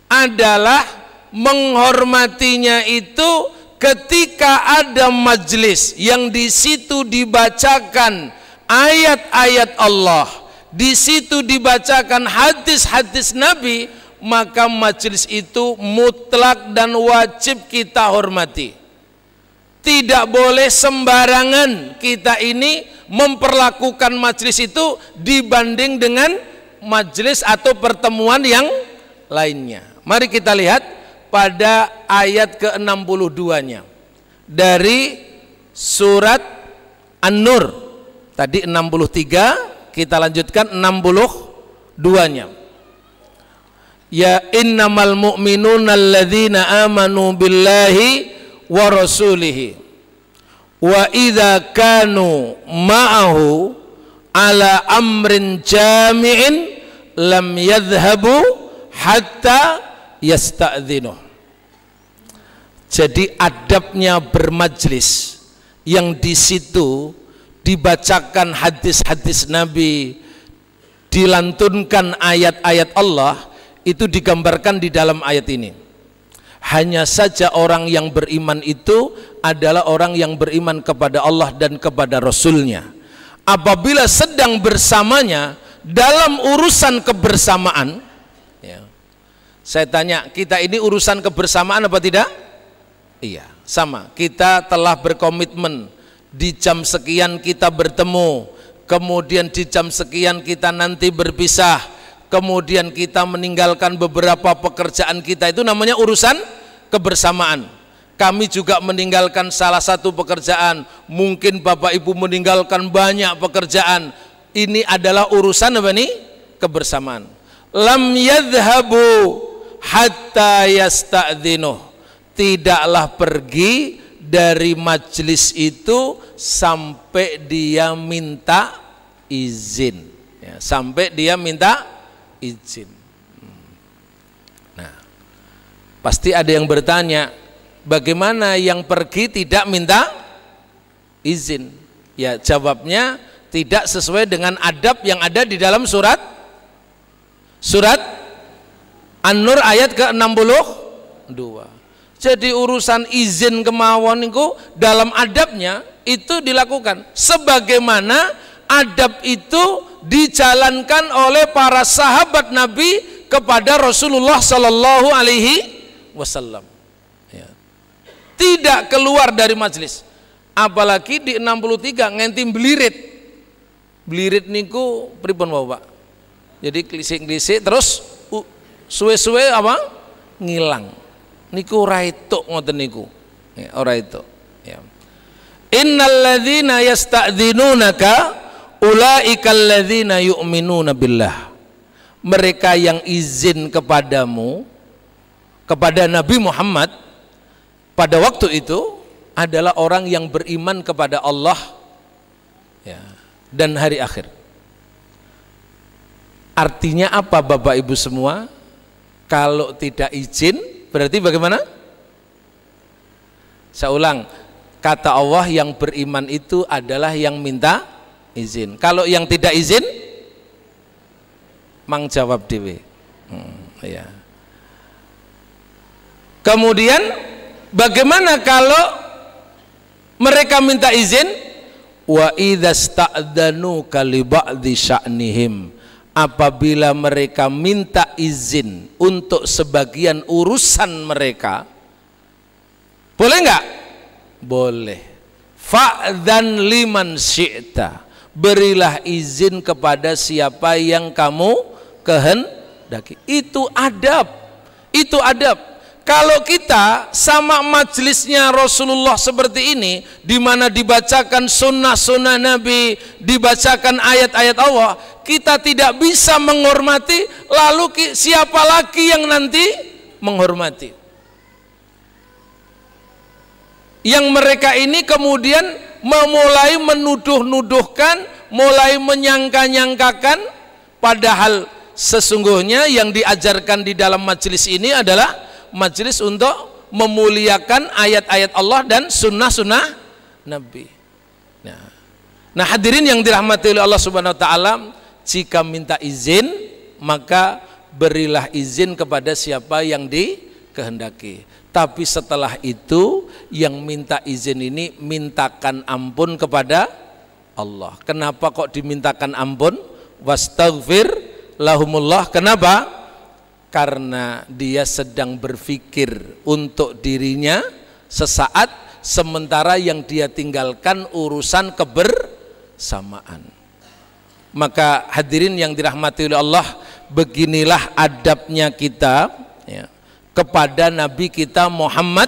Adalah menghormatinya itu ketika ada majlis yang di situ dibacakan ayat-ayat Allah, di situ dibacakan hadis-hadis Nabi, maka majlis itu mutlak dan wajib kita hormati. Tidak boleh sembarangan kita ini memperlakukan majlis itu dibanding dengan majlis atau pertemuan yang lainnya. Mari kita lihat pada ayat ke-62-nya dari surat An-Nur. Tadi 63, kita lanjutkan 62-nya. Ya innamal mu'minuna alladzina amanu billahi wa rasulihi wa idza kanu ma'ahu ala amrin jami'in lam yadhhabu hatta yasta'dhinuh. Jadi adabnya bermajlis yang di situ dibacakan hadis-hadis Nabi, dilantunkan ayat-ayat Allah, itu digambarkan di dalam ayat ini. Hanya saja orang yang beriman itu adalah orang yang beriman kepada Allah dan kepada Rasulnya. Apabila sedang bersamanya dalam urusan kebersamaan, ya, saya tanya, kita ini urusan kebersamaan apa tidak? Iya, sama. Kita telah berkomitmen di jam sekian kita bertemu, kemudian di jam sekian kita nanti berpisah, kemudian kita meninggalkan beberapa pekerjaan kita, itu namanya urusan kebersamaan. Kami juga meninggalkan salah satu pekerjaan, mungkin Bapak Ibu meninggalkan banyak pekerjaan. Ini adalah urusan apa nih? Kebersamaan. Lam yadhhabu hatta yasta'dhinuh. Tidaklah pergi dari majlis itu sampai dia minta izin, ya, sampai dia minta izin. Nah, pasti ada yang bertanya, bagaimana yang pergi tidak minta izin? Ya, jawabnya tidak sesuai dengan adab yang ada di dalam surat An-Nur ayat ke-62. Jadi urusan izin kemauan itu dalam adabnya itu dilakukan sebagaimana adab itu dijalankan oleh para sahabat Nabi kepada Rasulullah Sallallahu Alaihi Wasallam. Ya. Tidak keluar dari majlis. Apalagi di 63 ngentim belirit. Belirit niku pripun Bapak? Jadi klisik-klisik terus suwe-suwe apa? Ngilang. Niku ora itu ngoten niku. Ya, ora itu. Ya. Innalladzina yasta'dzinunaka ulaikal ladzina yu'minuna billah. Mereka yang izin kepadamu, kepada Nabi Muhammad pada waktu itu adalah orang yang beriman kepada Allah, ya, dan hari akhir. Artinya apa Bapak Ibu semua? Kalau tidak izin berarti bagaimana? Saya ulang, kata Allah yang beriman itu adalah yang minta izin. Kalau yang tidak izin, mang jawab dewe. Ya. Kemudian bagaimana kalau mereka minta izin? Wa idzasta'dzanuka li ba'dhi sya'nihim. Apabila mereka minta izin untuk sebagian urusan mereka, boleh enggak? Boleh. Fa'dzan liman syi'ta. Berilah izin kepada siapa yang kamu kehendaki. Itu adab. Itu adab. Kalau kita sama majelisnya Rasulullah seperti ini, di mana dibacakan sunnah-sunnah Nabi, dibacakan ayat-ayat Allah, kita tidak bisa menghormati, lalu siapa lagi yang nanti menghormati? Yang mereka ini kemudian memulai menuduh-nuduhkan, mulai menyangka-nyangkakan, padahal sesungguhnya yang diajarkan di dalam majelis ini adalah majelis untuk memuliakan ayat-ayat Allah dan sunnah-sunnah Nabi. Nah, hadirin yang dirahmati oleh Allah Subhanahu wa taala, jika minta izin maka berilah izin kepada siapa yang dikehendaki. Tapi setelah itu yang minta izin ini mintakan ampun kepada Allah. Kenapa kok dimintakan ampun? Wastaghfir lahumullah. Kenapa? Karena dia sedang berpikir untuk dirinya sesaat, sementara yang dia tinggalkan urusan kebersamaan. Maka hadirin yang dirahmati oleh Allah, beginilah adabnya kita ya, kepada Nabi kita Muhammad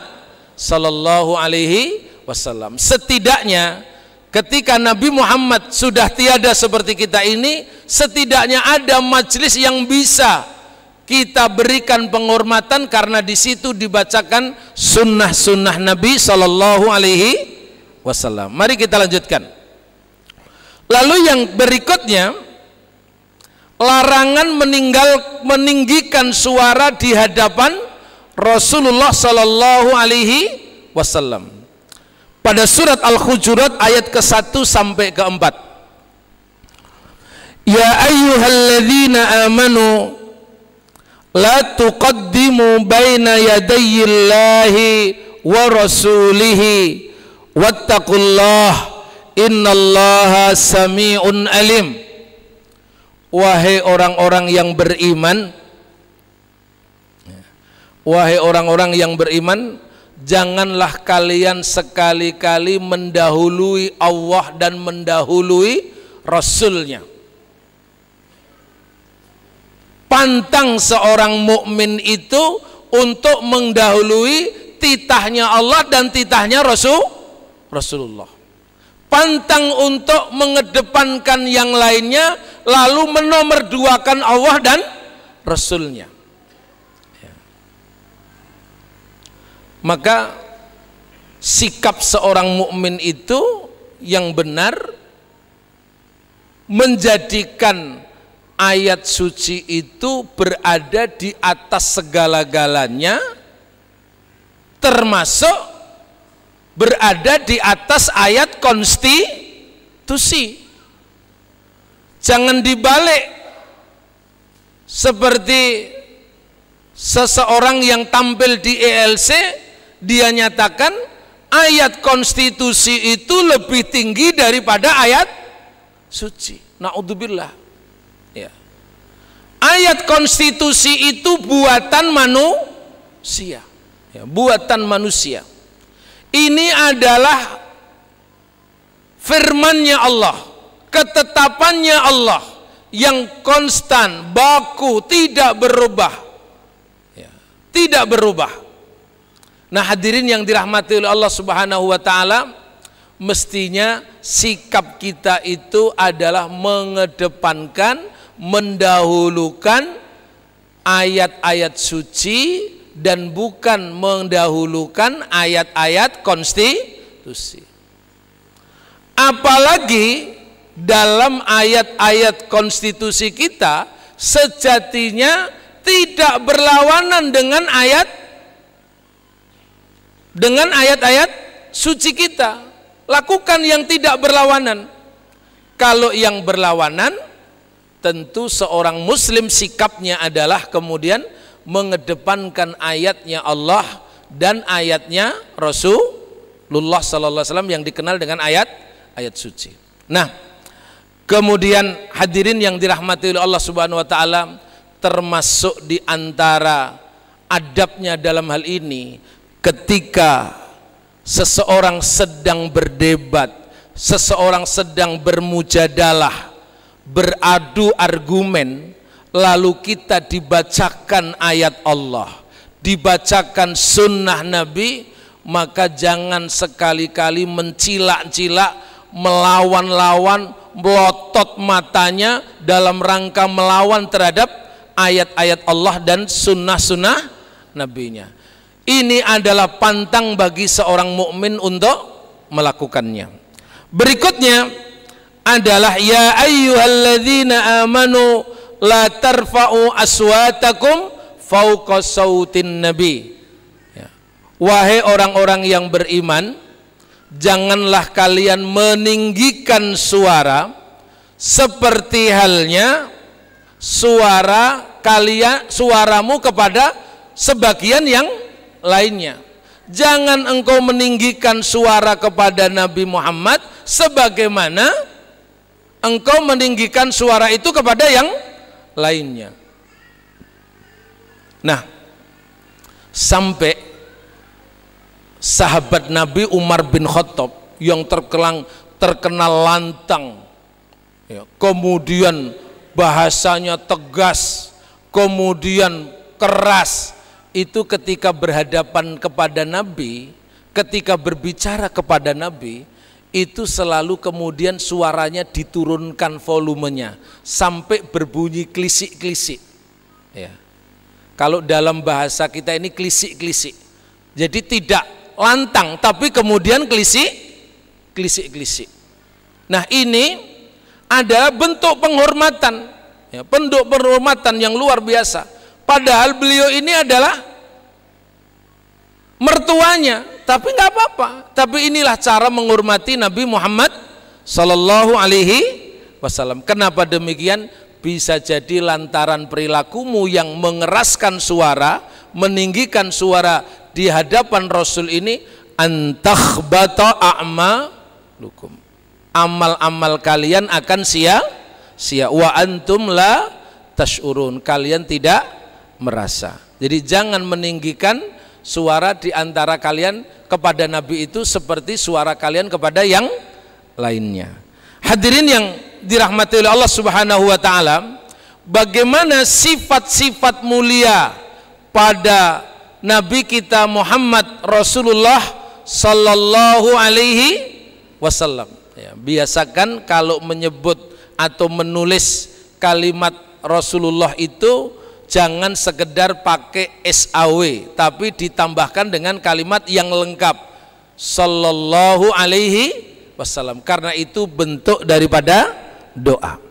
sallallahu alaihi wasallam. Setidaknya ketika Nabi Muhammad sudah tiada seperti kita ini, setidaknya ada majelis yang bisa kita berikan penghormatan karena di situ dibacakan sunnah-sunnah Nabi sallallahu alaihi wasallam. Mari kita lanjutkan. Lalu yang berikutnya, larangan meninggikan suara di hadapan Rasulullah sallallahu alaihi wasallam. Pada surat Al-Hujurat ayat ke-1 sampai ke-4. Ya ayyuhalladzina amanu la tuqaddimu baina yadayillahi wa rasulihi wattaqullaha innallaha sami'un alim. Wahai orang-orang yang beriman, wahai orang-orang yang beriman, janganlah kalian sekali-kali mendahului Allah dan mendahului Rasulnya. Pantang seorang mukmin itu untuk mendahului titahnya Allah dan titahnya Rasulullah. Pantang untuk mengedepankan yang lainnya lalu menomorduakan Allah dan Rasulnya. Maka sikap seorang mukmin itu yang benar menjadikan ayat suci itu berada di atas segala-galanya, termasuk berada di atas ayat konstitusi. Jangan dibalik seperti seseorang yang tampil di ELC, dia nyatakan ayat konstitusi itu lebih tinggi daripada ayat suci. Na'udzubillah. Ya. Ayat konstitusi itu buatan manusia, ya, buatan manusia. Ini adalah firman-Nya Allah, ketetapannya Allah yang konstan, baku, tidak berubah, ya, tidak berubah. Nah hadirin yang dirahmati oleh Allah Subhanahu wa taala, mestinya sikap kita itu adalah mengedepankan, mendahulukan ayat-ayat suci dan bukan mendahulukan ayat-ayat konstitusi. Apalagi dalam ayat-ayat konstitusi kita sejatinya tidak berlawanan dengan ayat-ayat suci kita. Lakukan yang tidak berlawanan. Kalau yang berlawanan, tentu seorang muslim sikapnya adalah kemudian mengedepankan ayatnya Allah dan ayatnya Rasulullah sallallahu alaihi wasallam yang dikenal dengan ayat suci. Nah, kemudian hadirin yang dirahmati oleh Allah Subhanahu wa taala, termasuk di antara adabnya dalam hal ini, ketika seseorang sedang berdebat, seseorang sedang bermujadalah, beradu argumen, lalu kita dibacakan ayat Allah, dibacakan sunnah Nabi, maka jangan sekali-kali mencilak-cilak, melawan-lawan, melotot matanya dalam rangka melawan terhadap ayat-ayat Allah dan sunnah-sunnah Nabi-Nya. Ini adalah pantang bagi seorang mukmin untuk melakukannya. Berikutnya adalah ya ayyuhalladzina amanu la tarfa'u aswatakum fauqa sautin nabi, ya. wahai orang-orang yang beriman, janganlah kalian meninggikan suara seperti halnya suaramu kepada sebagian yang lainnya. Jangan engkau meninggikan suara kepada Nabi Muhammad sebagaimana engkau meninggikan suara itu kepada yang lainnya. Nah, sampai sahabat Nabi Umar bin Khattab yang terkenal lantang, ya, kemudian bahasanya tegas, kemudian keras, itu ketika berhadapan kepada Nabi, ketika berbicara kepada Nabi, itu selalu kemudian suaranya diturunkan volumenya sampai berbunyi klisik-klisik, ya. Kalau dalam bahasa kita ini klisik-klisik, jadi tidak lantang tapi kemudian klisik-klisik. Nah, ini ada bentuk penghormatan, ya, bentuk penghormatan yang luar biasa. Padahal beliau ini adalah mertuanya, tapi nggak apa-apa. Tapi inilah cara menghormati Nabi Muhammad Sallallahu Alaihi Wasallam. Kenapa demikian? Bisa jadi lantaran perilakumu yang mengeraskan suara, meninggikan suara di hadapan Rasul ini, antakhbata a'malukum, amal-amal kalian akan sia-sia, wa antum la tash'urun, kalian tidak merasa. Jadi jangan meninggikan suara di antara kalian kepada Nabi itu seperti suara kalian kepada yang lainnya. Hadirin yang dirahmati oleh Allah Subhanahu wa taala, bagaimana sifat-sifat mulia pada Nabi kita Muhammad Rasulullah Sallallahu Alaihi Wasallam. Ya, biasakan kalau menyebut atau menulis kalimat Rasulullah itu jangan sekedar pakai SAW, tapi ditambahkan dengan kalimat yang lengkap, Sallallahu Alaihi Wasallam, karena itu bentuk daripada doa.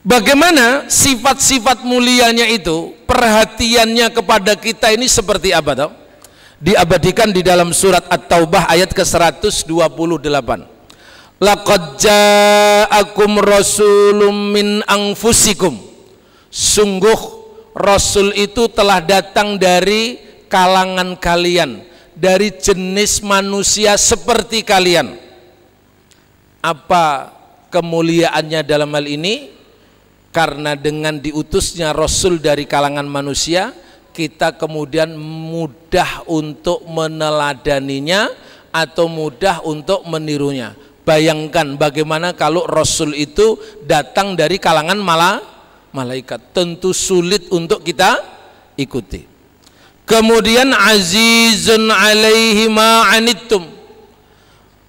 Bagaimana sifat-sifat mulianya itu, perhatiannya kepada kita ini seperti apa toh? Diabadikan di dalam surat At-Taubah ayat ke-128. Laqad ja'akum rasulun min anfusikum, sungguh Rasul itu telah datang dari kalangan kalian, dari jenis manusia seperti kalian. Apa kemuliaannya dalam hal ini? Karena dengan diutusnya Rasul dari kalangan manusia, kita kemudian mudah untuk meneladaninya atau mudah untuk menirunya. Bayangkan bagaimana kalau Rasul itu datang dari kalangan malaikat, tentu sulit untuk kita ikuti. Kemudian azizun alaihi ma anittum,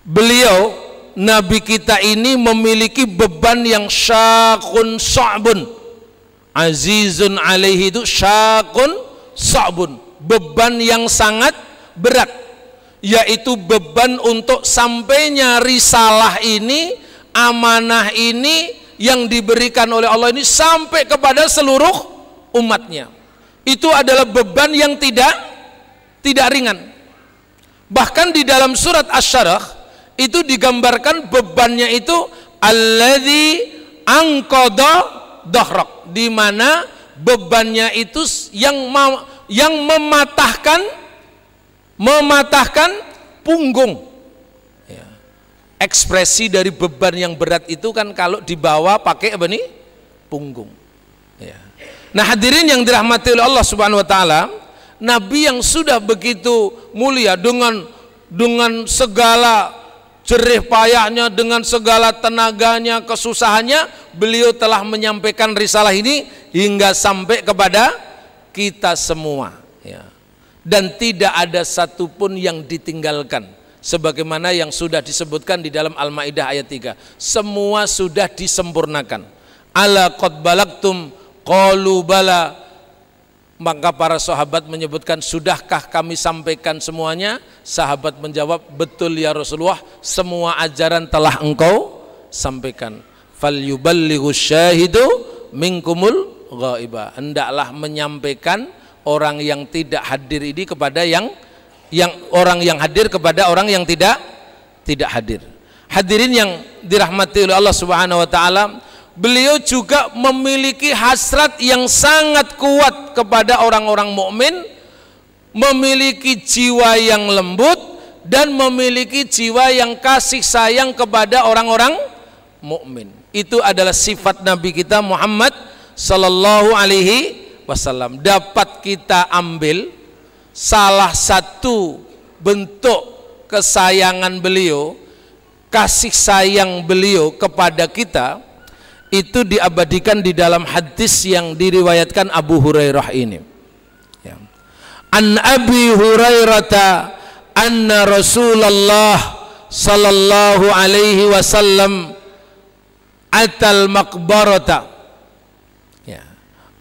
beliau Nabi kita ini memiliki beban yang syaqun sa'bun. Azizun alaihi itu syaqun sa'bun, beban yang sangat berat, yaitu beban untuk sampainya risalah ini, amanah ini yang diberikan oleh Allah ini sampai kepada seluruh umatnya. Itu adalah beban yang tidak ringan. Bahkan di dalam surat Asy-Syarah itu digambarkan bebannya itu alladzi anqadha dhahrak, di mana bebannya itu yang mematahkan punggung. Ekspresi dari beban yang berat itu kan kalau dibawa pakai apa nih? Punggung. Ya. Nah, hadirin yang dirahmati oleh Allah Subhanahu wa taala, Nabi yang sudah begitu mulia dengan segala jerih payahnya, dengan segala tenaganya, kesusahannya, beliau telah menyampaikan risalah ini hingga sampai kepada kita semua, ya. Dan tidak ada satupun yang ditinggalkan. Sebagaimana yang sudah disebutkan di dalam Al-Maidah ayat 3, semua sudah disempurnakan. Ala qad balagtum qalu bala, maka para sahabat menyebutkan, sudahkah kami sampaikan semuanya? Sahabat menjawab, betul ya Rasulullah, semua ajaran telah engkau sampaikan. Falyuballighu syahidu minkumul ghaiba, hendaklah menyampaikan orang yang tidak hadir ini kepada yang orang yang hadir kepada orang yang tidak hadir. Hadirin yang dirahmati oleh Allah Subhanahu wa taala, beliau juga memiliki hasrat yang sangat kuat kepada orang-orang mukmin, memiliki jiwa yang lembut dan memiliki jiwa yang kasih sayang kepada orang-orang mukmin. Itu adalah sifat Nabi kita Muhammad sallallahu alaihi wasallam. Dapat kita ambil salah satu bentuk kesayangan beliau, kasih sayang beliau kepada kita, itu diabadikan di dalam hadis yang diriwayatkan Abu Hurairah ini. Ya. An Abi Hurairah anna Rasulullah sallallahu alaihi wasallam atal maqbarata. Ya.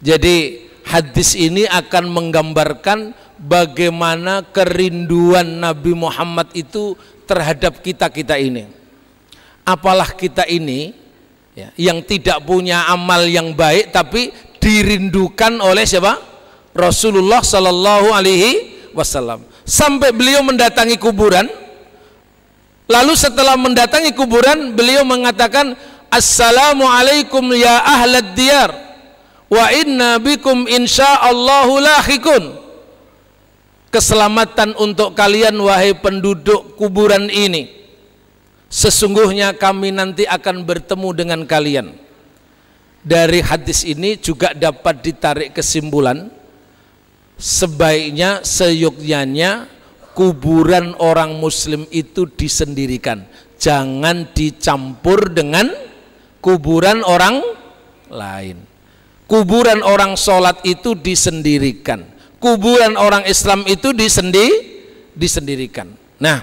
Jadi hadis ini akan menggambarkan bagaimana kerinduan Nabi Muhammad itu terhadap kita ini. Apalah kita ini ya, yang tidak punya amal yang baik tapi dirindukan oleh siapa? Rasulullah sallallahu alaihi wasallam. Sampai beliau mendatangi kuburan, lalu setelah mendatangi kuburan beliau mengatakan, Assalamualaikum ya ahlad diyar wa inna bikum insyaallahu lahiqun. Keselamatan untuk kalian wahai penduduk kuburan ini, sesungguhnya kami nanti akan bertemu dengan kalian. Dari hadis ini juga dapat ditarik kesimpulan, sebaiknya seyogyanya kuburan orang muslim itu disendirikan, jangan dicampur dengan kuburan orang lain. Kuburan orang sholat itu disendirikan, kuburan orang Islam itu disendirikan. Nah,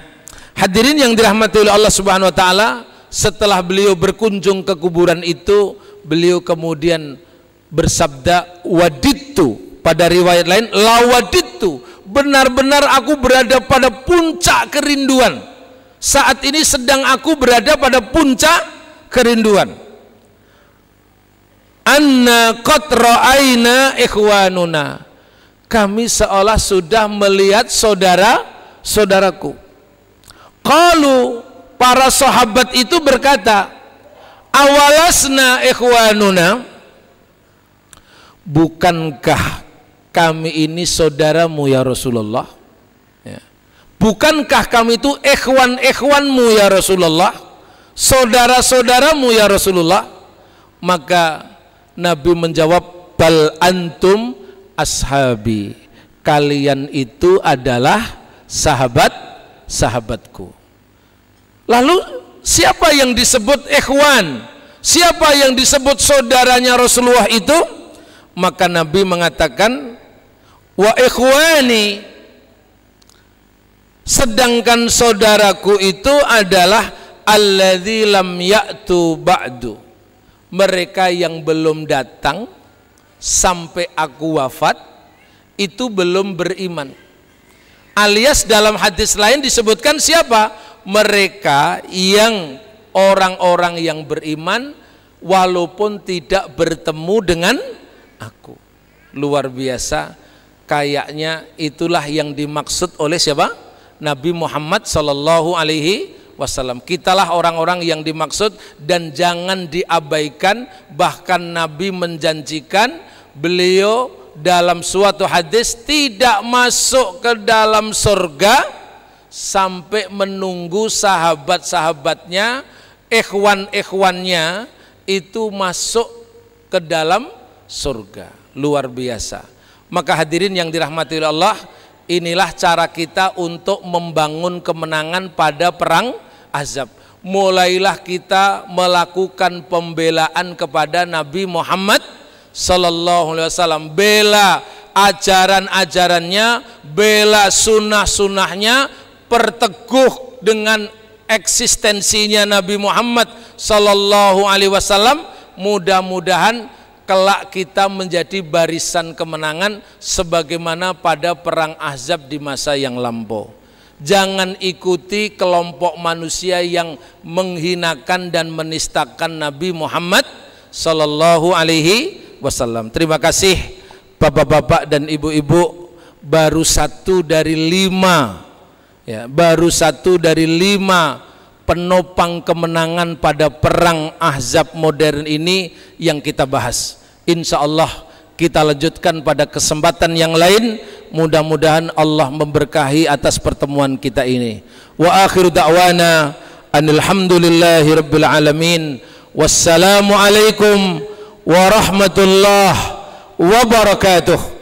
hadirin yang dirahmati oleh Allah Subhanahu wa taala, setelah beliau berkunjung ke kuburan itu, beliau kemudian bersabda, waditu, pada riwayat lain lawaditu, benar-benar aku berada pada puncak kerinduan. Saat ini sedang aku berada pada puncak kerinduan. Anna qad ra'aina ikhwanuna, kami seolah sudah melihat saudara-saudaraku. Qalu, para sahabat itu berkata, awalasna ikhwanuna, bukankah kami ini saudaramu ya Rasulullah? Ya. Bukankah kami itu ikhwanmu ya Rasulullah, saudara-saudaramu ya Rasulullah? Maka Nabi menjawab, bal antum ashabi, kalian itu adalah sahabatku. Lalu siapa yang disebut ikhwan, siapa yang disebut saudaranya Rasulullah itu? Maka Nabi mengatakan, wa ikhwani, sedangkan saudaraku itu adalah alladzi lam ya'tu ba'du, mereka yang belum datang sampai aku wafat, itu belum beriman. Alias dalam hadis lain disebutkan siapa? Mereka yang orang-orang yang beriman walaupun tidak bertemu dengan aku. Luar biasa, kayaknya itulah yang dimaksud oleh siapa? Nabi Muhammad sallallahu alaihi wasallam. Kitalah orang-orang yang dimaksud, dan jangan diabaikan. Bahkan Nabi menjanjikan, beliau dalam suatu hadis tidak masuk ke dalam surga sampai menunggu sahabat-sahabatnya, ikhwan-ikhwannya itu masuk ke dalam surga. Luar biasa. Maka hadirin yang dirahmati oleh Allah, inilah cara kita untuk membangun kemenangan pada perang Ahzab. Mulailah kita melakukan pembelaan kepada Nabi Muhammad sallallahu alaihi wasallam, bela ajaran-ajarannya, bela sunnah-sunnahnya, perteguh dengan eksistensinya Nabi Muhammad sallallahu alaihi wasallam. Mudah-mudahan kelak kita menjadi barisan kemenangan sebagaimana pada perang Ahzab di masa yang lampau. Jangan ikuti kelompok manusia yang menghinakan dan menistakan Nabi Muhammad sallallahu alaihi wasallam. Terima kasih bapak-bapak dan ibu-ibu, baru 1 dari 5 ya, baru 1 dari 5 penopang kemenangan pada perang Ahzab modern ini yang kita bahas. Insya Allah kita lanjutkan pada kesempatan yang lain. Mudah-mudahan Allah memberkahi atas pertemuan kita ini. Wa akhiru da'wana alhamdulillahi rabbil alamin. Wassalamualaikum warahmatullahi wabarakatuh.